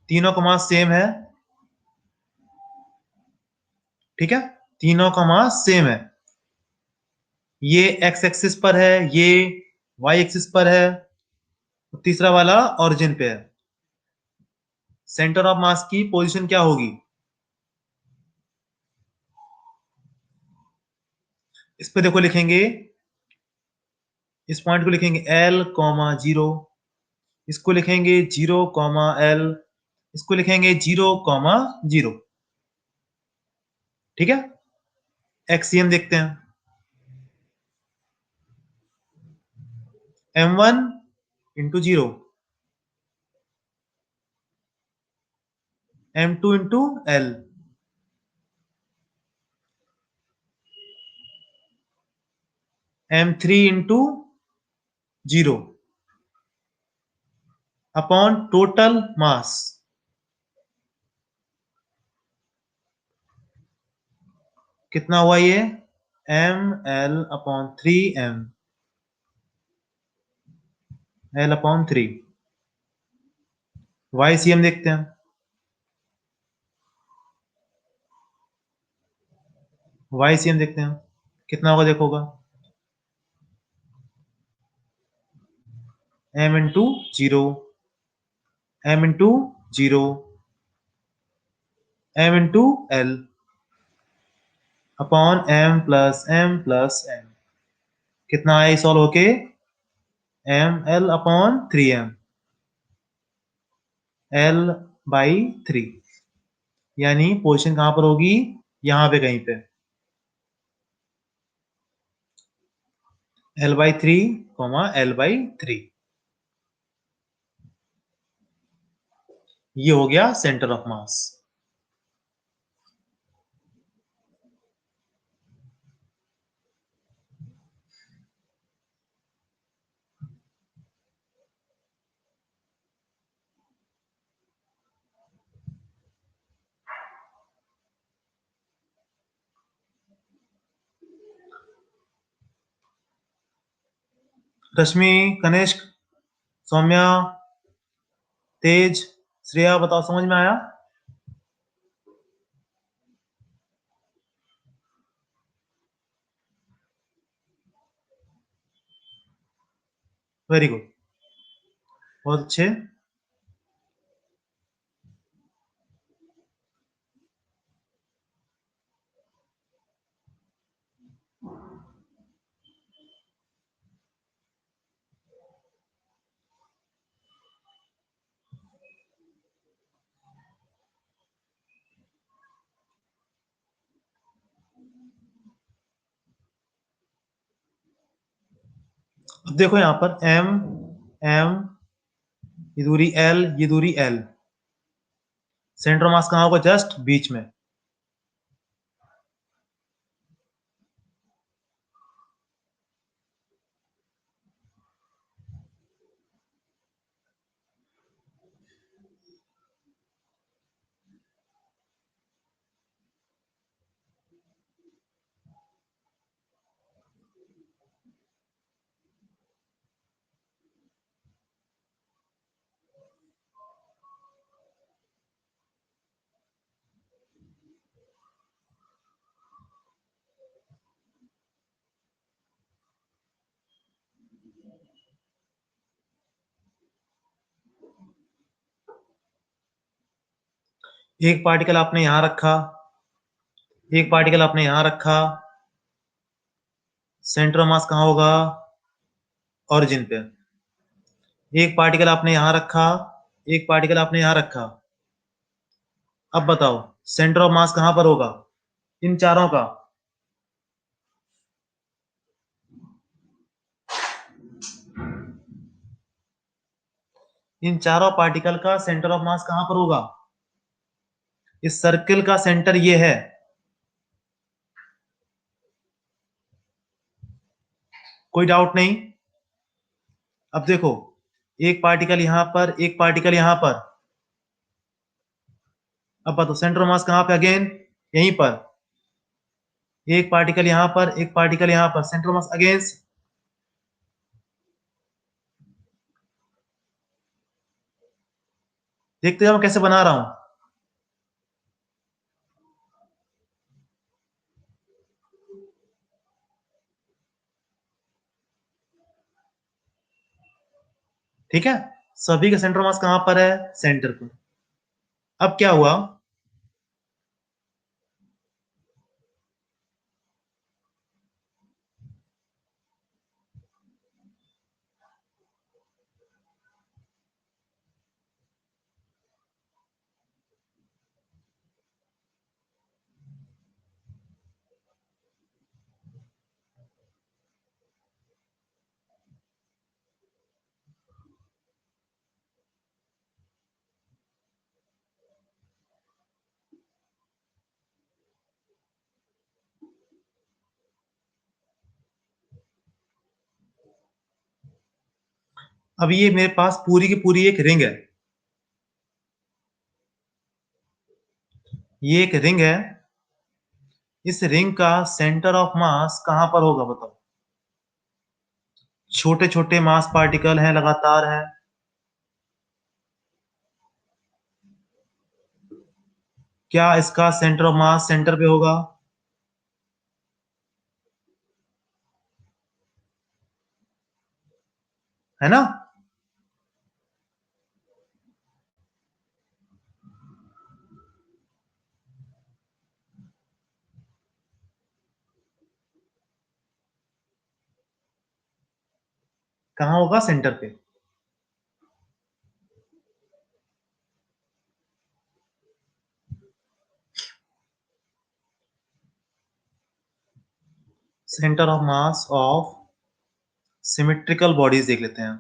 तीनों का मास सेम है। ठीक है, तीनों का मास सेम है। ये एक्स एक्सिस पर है, ये वाई एक्सिस पर है, तीसरा वाला ओरिजिन पे है। सेंटर ऑफ मास की पोजीशन क्या होगी? इस पे देखो लिखेंगे, इस पॉइंट को लिखेंगे L, 0। इसको लिखेंगे 0, L। इसको लिखेंगे 0, 0। ठीक है, एक्सीएम देखते हैं। m1 into 0, m2 into L, m3 into 0 upon total mass. कितना हुआ ये? ml/3m, l/3। YCM देखते हैं। YCM देखते हैं कितना होगा, देखोगा। m into 0, m into 0, m into L upon m+m+m। कितना आया सॉल्व होके? ml/3m, l/3। यानी पोजीशन कहां पर होगी? यहां पे कहीं पे, l/3, l/3। ये हो गया सेंटर ऑफ मास। रश्मि, कनिष्क, सौम्या, तेज, श्रेया, बताओ समझ में आया? वेरी गुड, बहुत अच्छे। अब देखो यहाँ पर एम एम, ये दूरी एल, ये दूरी एल, सेंटर मास कहाँ होगा? जस्ट बीच में। एक पार्टिकल आपने यहां रखा, एक पार्टिकल आपने यहां रखा, सेंटर ऑफ मास कहाँ होगा? ओरिजिन पे। एक पार्टिकल आपने यहां रखा, एक पार्टिकल आपने यहां रखा। अब बताओ सेंटर ऑफ मास कहां पर होगा इन चारों का? इन चारों पार्टिकल का सेंटर ऑफ मास कहां पर होगा? इस सर्किल का सेंटर ये है। कोई डाउट नहीं? अब देखो, एक पार्टिकल यहां पर, एक पार्टिकल यहां पर। अब बताओ सेंटर ऑफ मास कहां पे? अगेन यहीं पर। एक पार्टिकल यहां पर, एक पार्टिकल यहां पर, सेंटर ऑफ मास अगेंस्ट। देखते हो मैं कैसे बना रहा हूं? ठीक है, सभी का सेंटर मास कहां पर है? सेंटर पर। अब क्या हुआ? अब ये मेरे पास पूरी की पूरी एक रिंग है, ये एक रिंग है। इस रिंग का सेंटर ऑफ मास कहां पर होगा बताओ? छोटे छोटे मास पार्टिकल हैं, लगातार हैं। क्या इसका सेंटर ऑफ मास सेंटर पे होगा? है ना? कहां होगा? सेंटर पे। Centre of mass of symmetrical bodies देख लेते हैं।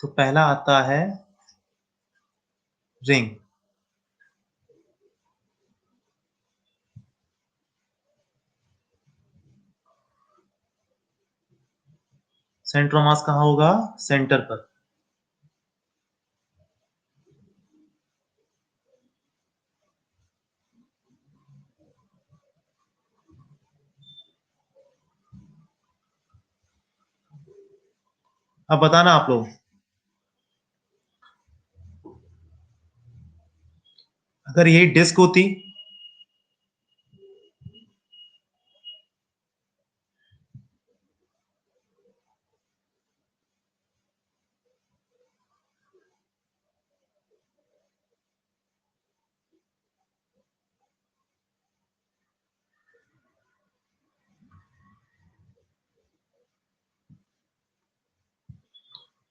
तो पहला आता है रिंग। सेंटर ऑफ मास कहां होगा? सेंटर पर। अब बताना आप लोग, अगर यही डिस्क होती,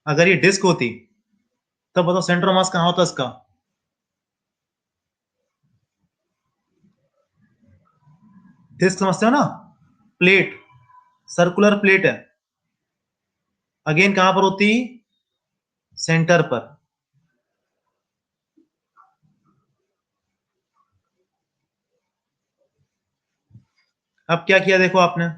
अगर ये डिस्क होती तब बताओ सेंटर ऑफ मास कहाँ होता इसका? डिस्क समझते हो ना, प्लेट, सर्कुलर प्लेट है, अगेन कहां पर होती? सेंटर पर। अब क्या किया देखो आपने,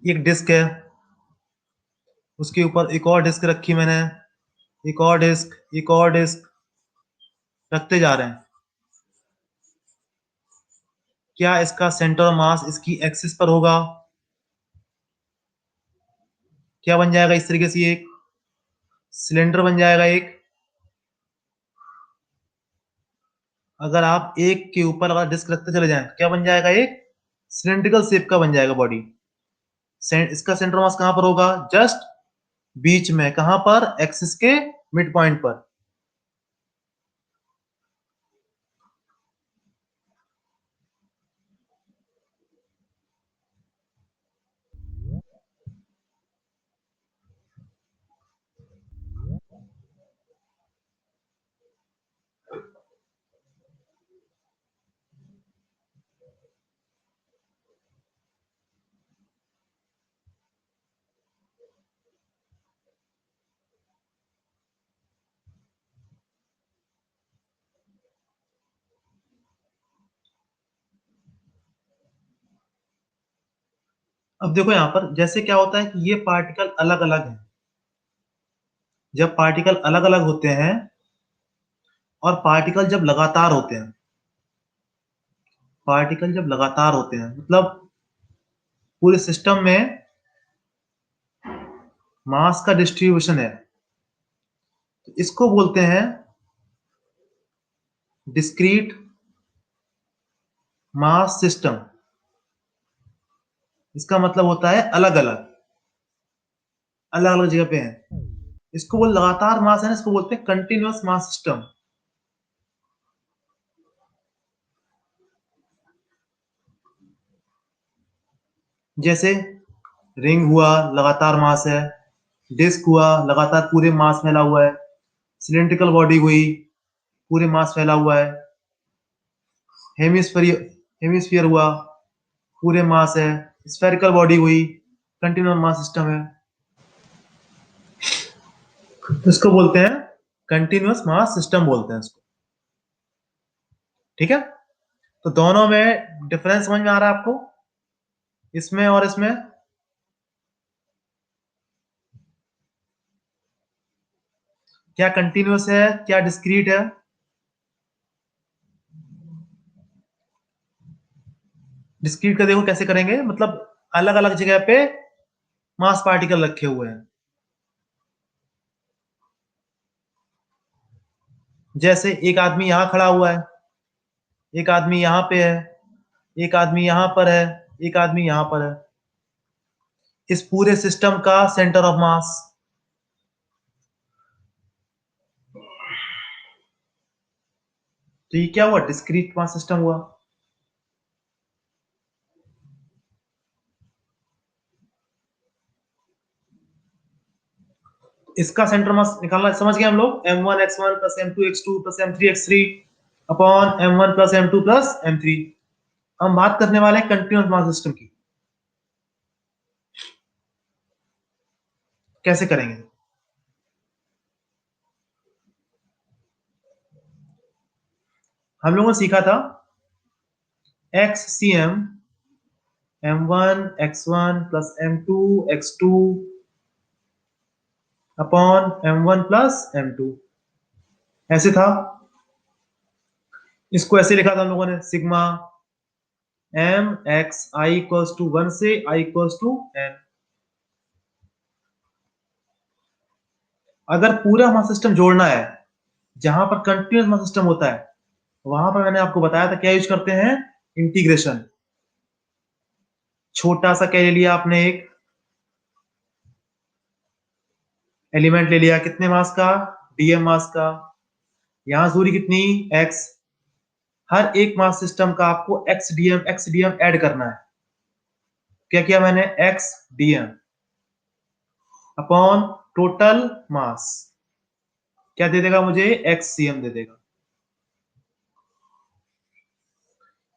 एक डिस्क है, उसके ऊपर एक और डिस्क रखी मैंने, एक और डिस्क, एक और डिस्क, रखते जा रहे हैं। क्या इसका सेंटर ऑफ मास इसकी एक्सिस पर होगा? क्या बन जाएगा इस तरीके से, ये एक सिलेंडर बन जाएगा एक। अगर आप एक के ऊपर अगर डिस्क रखते चले जाएं क्या बन जाएगा? एक सिलेंड्रिकल शेप का बन जाएगा बॉडी। इसका सेंटर ऑफ मास कहां पर होगा? जस्ट बीच में, कहां पर? एक्सिस के मिड पॉइंट पर। अब देखो यहां पर जैसे क्या होता है कि ये पार्टिकल अलग अलग है, जब पार्टिकल अलग अलग होते हैं और पार्टिकल जब लगातार होते हैं, पार्टिकल जब लगातार होते हैं मतलब पूरे सिस्टम में मास का डिस्ट्रीब्यूशन है, तो इसको बोलते हैं डिस्क्रीट मास सिस्टम। इसका मतलब होता है अलग अलग, अलग अलग जगह पे है। इसको वो लगातार मास है ना, इसको बोलते हैं कंटिन्यूअस मास सिस्टम। जैसे रिंग हुआ, लगातार मास है, डिस्क हुआ, लगातार पूरे मास फैला हुआ है, सिलेंड्रिकल बॉडी हुई, पूरे मास फैला हुआ है, हेमिस्फीयर, हेमिस्फीयर हुआ, पूरे मास है, स्फेरिकल बॉडी हुई, कंटिन्यूअस मास सिस्टम है, तो इसको बोलते हैं कंटिन्यूअस मास सिस्टम बोलते हैं इसको। ठीक है, तो दोनों में डिफरेंस समझ में आ रहा है आपको, इसमें और इसमें? क्या कंटिन्यूअस है, क्या डिस्क्रीट है? डिस्क्रीट का देखो कैसे करेंगे, मतलब अलग अलग जगह पे मास पार्टिकल रखे हुए हैं। जैसे एक आदमी यहां खड़ा हुआ है, एक आदमी यहां पे है, एक आदमी यहां पर है, एक आदमी यहां पर है, इस पूरे सिस्टम का सेंटर ऑफ मास। तो ये क्या हुआ? डिस्क्रीट मास सिस्टम हुआ। इसका सेंटर मास निकालना समझ गए हम लोग, m1x1 plus m2x2 plus m3x3 upon m1 plus m2 plus m3। हम बात करने वाले हैं कंटिन्यूअस मास सिस्टम की। कैसे करेंगे? हम लोगों ने सीखा था XCM M1 X1 plus M2 X2 upon M1 plus M2, ऐसे था। इसको ऐसे लिखा था हम लोगों ने, sigma M X I equals to 1 से I इक्वल्स टू N। अगर पूरा मास सिस्टम जोड़ना है जहां पर कंटिन्यूस मास सिस्टम होता है, वहां पर मैंने आपको बताया था क्या यूज करते हैं, इंटीग्रेशन। छोटा सा क्या ले लिया आपने, एक एलिमेंट ले लिया, कितने मास का, डीएम मास का। यहां दूरी कितनी, x। हर एक मास सिस्टम का आपको एक्स डीएम ऐड करना है। क्या किया मैंने, x DM upon total mass, क्या दे देगा मुझे, एक्स सीएम दे देगा।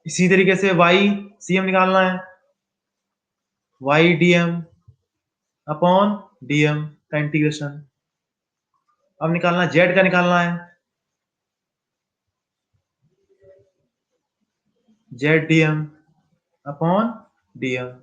इसी तरीके से वाई सीएम निकालना है, वाई डीएम अपॉन डीएम का इंटीग्रेशन। अब निकालना जेड का निकालना है, Z DM upon DM.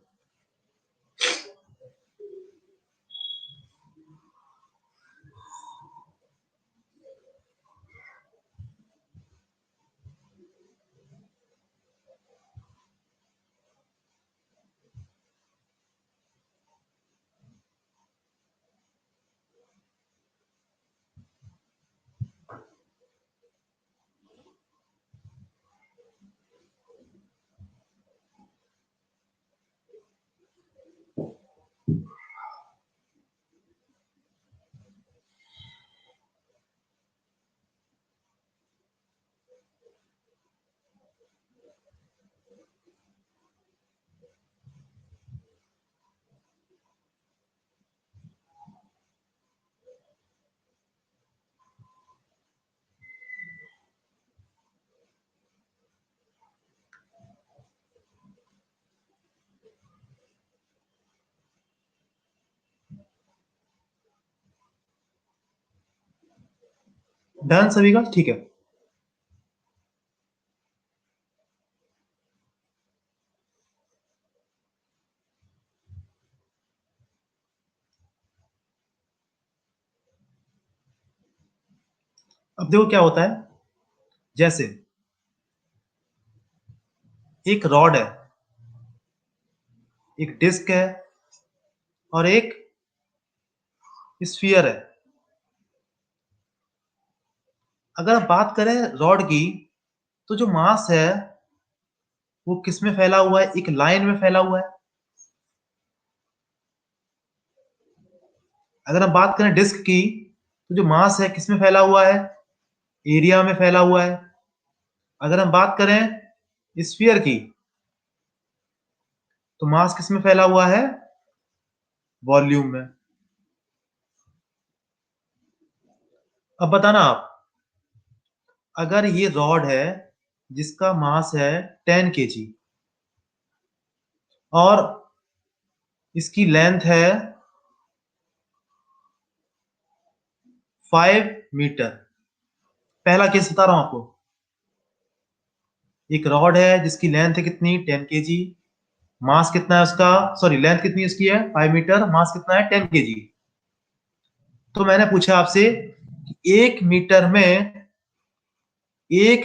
Done सभी का, ठीक है। अब देखो क्या होता है, जैसे एक रॉड है, एक डिस्क है और एक स्फीयर है। अगर आप बात करें रॉड की, तो जो मास है वो किस में फैला हुआ है, एक लाइन में फैला हुआ है। अगर हम बात करें डिस्क की, तो जो मास है किस में फैला हुआ है, एरिया में फैला हुआ है। अगर हम बात करें स्फीयर की, तो मास किस में फैला हुआ है, वॉल्यूम में। अब बताना आप, अगर ये रॉड है जिसका मास है 10 kg और इसकी लेंथ है 5 मीटर। पहला केस बता रहा हूं आपको, एक रॉड है जिसकी लेंथ है कितनी, 10 kg, मास कितना है उसका, सॉरी लेंथ कितनी उसकी है 5 मीटर, मास कितना है 10 kg। तो मैंने पूछा आपसे कि 1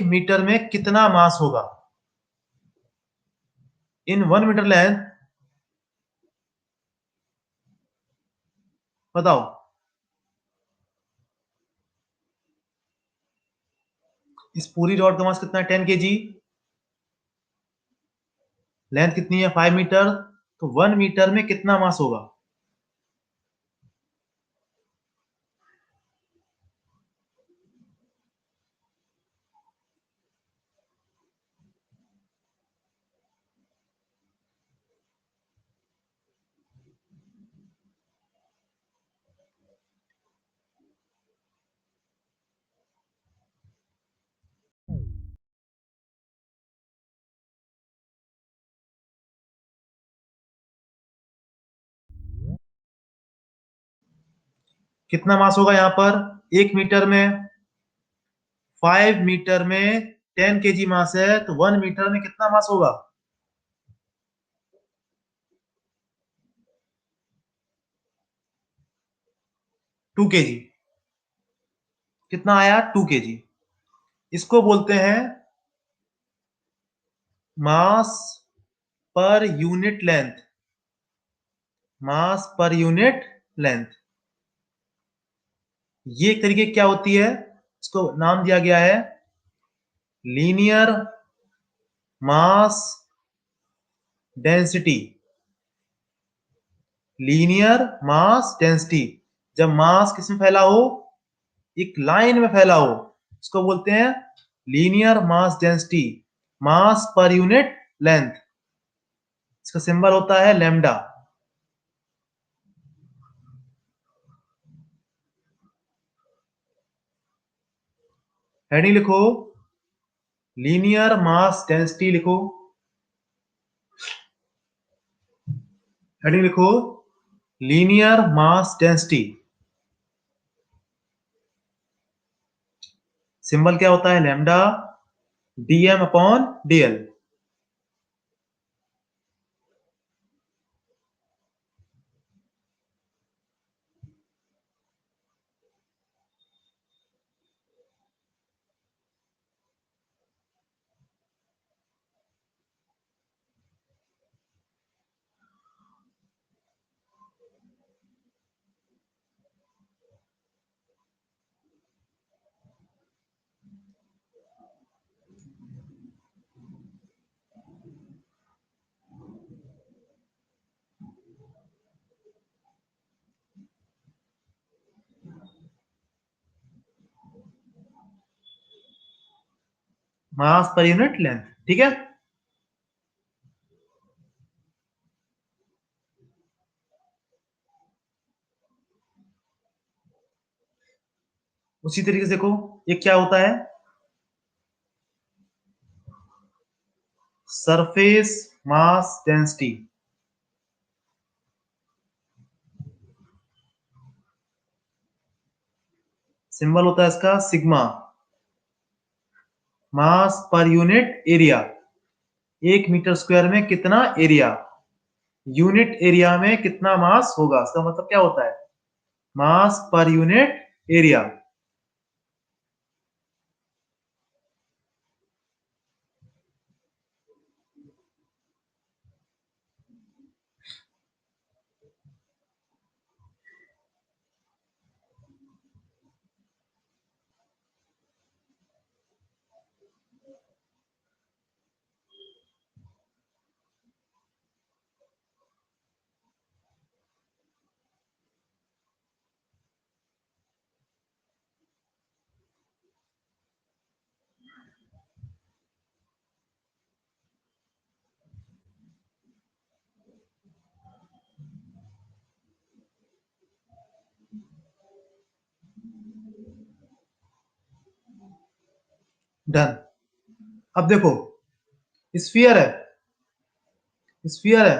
मीटर में कितना मास होगा, इन 1 मीटर लेंथ, बताओ। इस पूरी रॉड का मास कितना है, 10 kg, लेंथ कितनी है 5 मीटर, तो 1 मीटर में कितना मास होगा। कितना मास होगा यहाँ पर 1 मीटर में? 5 मीटर में 10 केजी मास है, तो 1 मीटर में कितना मास होगा? 2 केजी। कितना आया? 2 केजी। इसको बोलते हैं मास पर यूनिट लेंथ। मास पर यूनिट लेंथ, ये एक तरीके की क्या होती है, इसको नाम दिया गया है linear mass density. Linear mass density, जब मास किसमें फैला हो? एक लाइन में फैला हो, इसको बोलते हैं लीनियर मास डेंसिटी, मास पर यूनिट लेंथ। इसका सिंबल होता है लैम्डा। हेडिंग लिखो, लीनियर मास डेंसिटी लिखो। हेडिंग लिखो, लीनियर मास डेंसिटी। सिंबल क्या होता है? Lambda, dm upon dl। मास पर यूनिट लेंथ, ठीक है। उसी तरीके से देखो, ये क्या होता है? Surface mass density. सिंबल होता है इसका सिग्मा। मास per unit area, 1 metre square में कितना एरिया, यूनिट एरिया में कितना मास होगा, इसका मतलब क्या होता है? मास पर यूनिट एरिया। डन। अब देखो, स्फीयर है, स्फीयर है,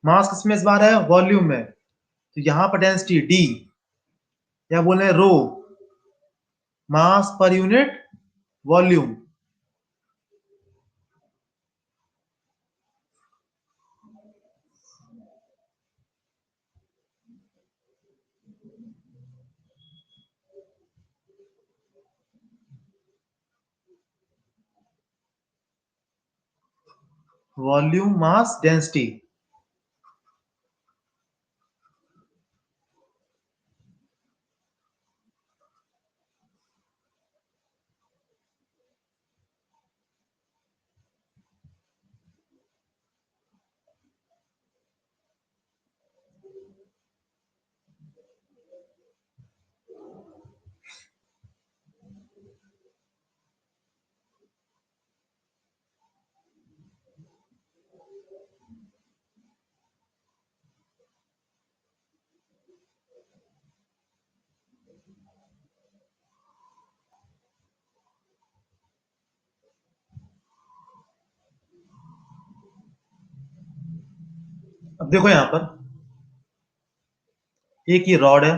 मास किसमें इस बार है? वॉल्यूम में। तो यहां पर डेंसिटी डी, या बोले rho, mass per unit volume. Volume mass density. अब देखो यहां पर एक ये रॉड है,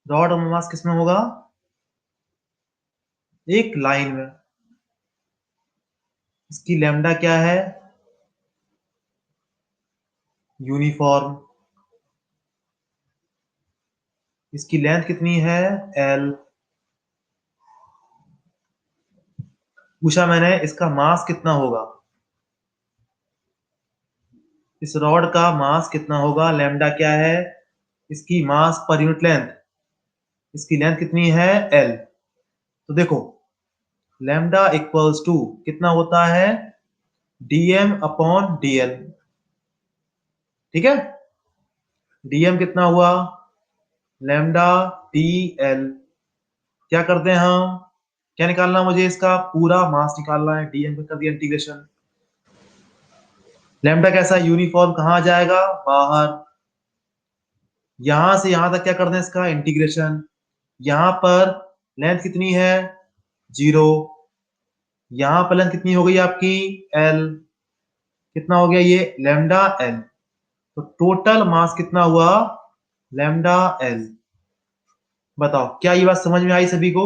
रॉड का मास किसमें होगा? एक लाइन में। इसकी लैम्डा क्या है? यूनिफॉर्म। इसकी लेंथ कितनी है? एल। पूछा मैंने इसका मास कितना होगा। इस रॉड का मास कितना होगा? लैम्डा क्या है? इसकी मास पर यूनिट लेंथ। इसकी लेंथ कितनी है? एल। तो देखो, लैम्डा इक्वल्स टू कितना होता है? DM upon DL. ठीक है, डीएम कितना हुआ? Lambda D L. क्या करते हैं हम? क्या निकालना है मुझे? इसका पूरा मास निकालना है। डीएम कर दिया इंटीग्रेशन। लैम्डा कैसा? यूनिफॉर्म। कहां जाएगा? बाहर। यहां से यहां तक क्या कर दें? इसका इंटीग्रेशन। यहां पर लेंथ कितनी है? 0। यहां पर लेंथ कितनी हो गई आपकी? एल। कितना हो गया ये? Lambda L. तो टोटल मास कितना हुआ? Lambda L. बताओ, क्या ये बात समझ में आई सभी को?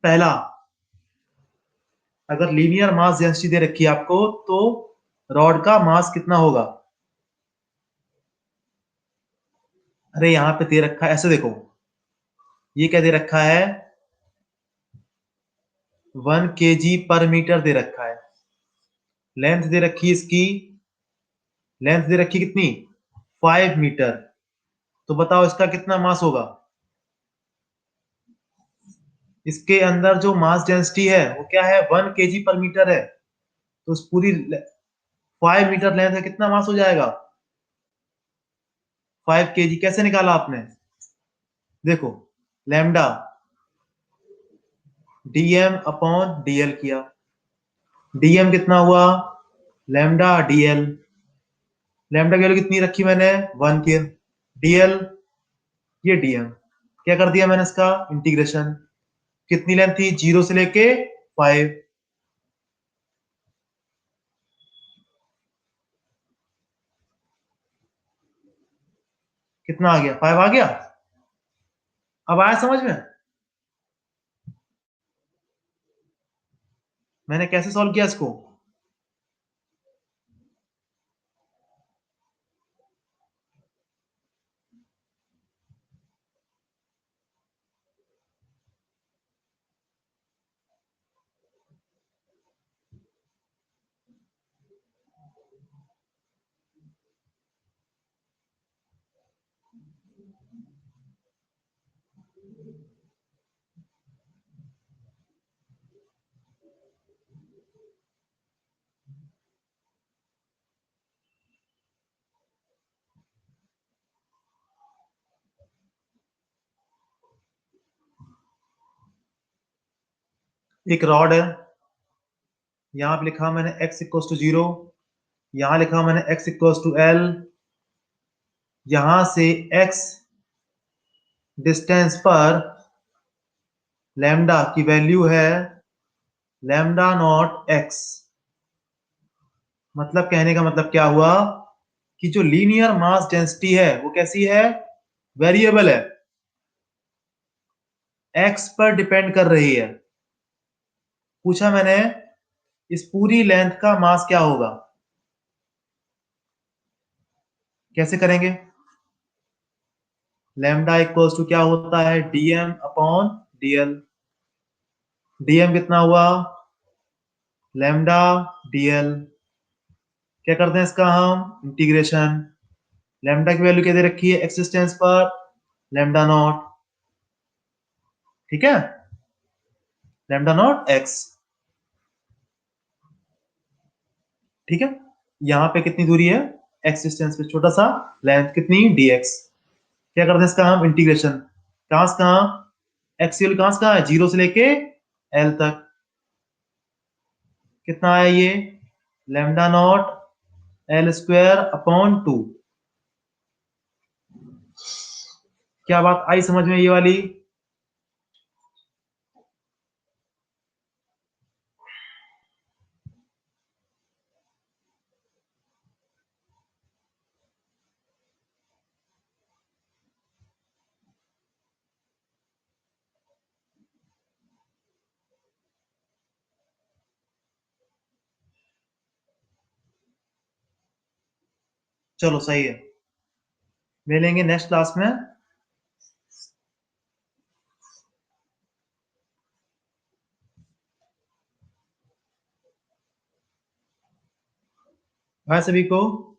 पहला, अगर लीनियर मास डेंसिटी दे रखी है आपको, तो रॉड का मास कितना होगा? अरे यहां पे दे रखा है, ऐसे देखो, ये क्या दे रखा है? 1 kg पर मीटर दे रखा है। लेंथ दे रखी है इसकी, लेंथ दे रखी कितनी? 5 मीटर। तो बताओ इसका कितना मास होगा? इसके अंदर जो मास डेंसिटी है वो क्या है? 1 kg पर मीटर है। तो उस पूरी 5 मीटर लेंथ है, कितना मास हो जाएगा? 5 kg। कैसे निकाला आपने? देखो, लैम्डा डीएम अपॉन डीएल किया। डीएम कितना हुआ? Lambda DL. लैम्डा की वैल्यू कितनी रखी मैंने? 1 के। डीएल, ये डीएम। क्या कर दिया मैंने? इसका इंटीग्रेशन। कितनी लेंथ थी? 0 से लेके 5। कितना आ गया? 5 आ गया। अब आया समझ में मैंने कैसे सॉल्व किया इसको? एक रॉड है, यहां पे लिखा मैंने x इक्वल्स टू 0। यहां लिखा मैंने x इक्वल्स टू एल। यहां से x डिस्टेंस पर लैम्डा की वैल्यू है लैम्डा नॉट x। मतलब कहने का मतलब क्या हुआ कि जो लीनियर मास डेंसिटी है वो कैसी है? वेरिएबल है, x पर डिपेंड कर रही है। पूछा मैंने इस पूरी लेंथ का मास क्या होगा? कैसे करेंगे? लैम्डा इक्वल्स टू क्या होता है? DM upon DL. डीएम कितना हुआ? Lambda DL. क्या करते हैं इसका हम? इंटीग्रेशन। लैम्डा की वैल्यू क्या दे रखी है एक्स डिस्टेंस पर? Lambda naught. ठीक है, लैम्डा नॉट एक्स। ठीक है, यहां पे कितनी दूरी है? एक्स डिस्टेंस पे छोटा सा लेंथ कितनी? डीएक्स। क्या करते हैं इसका हम? इंटीग्रेशन। कहां से कहां? एक्सियल कहां से कहां है? 0 से लेके एल तक। कितना है ये? Lambda naught L square upon 2। क्या बात आई समझ में ये वाली? चलो सही है, मिलेंगे नेक्स्ट क्लास में। बाय सभी को।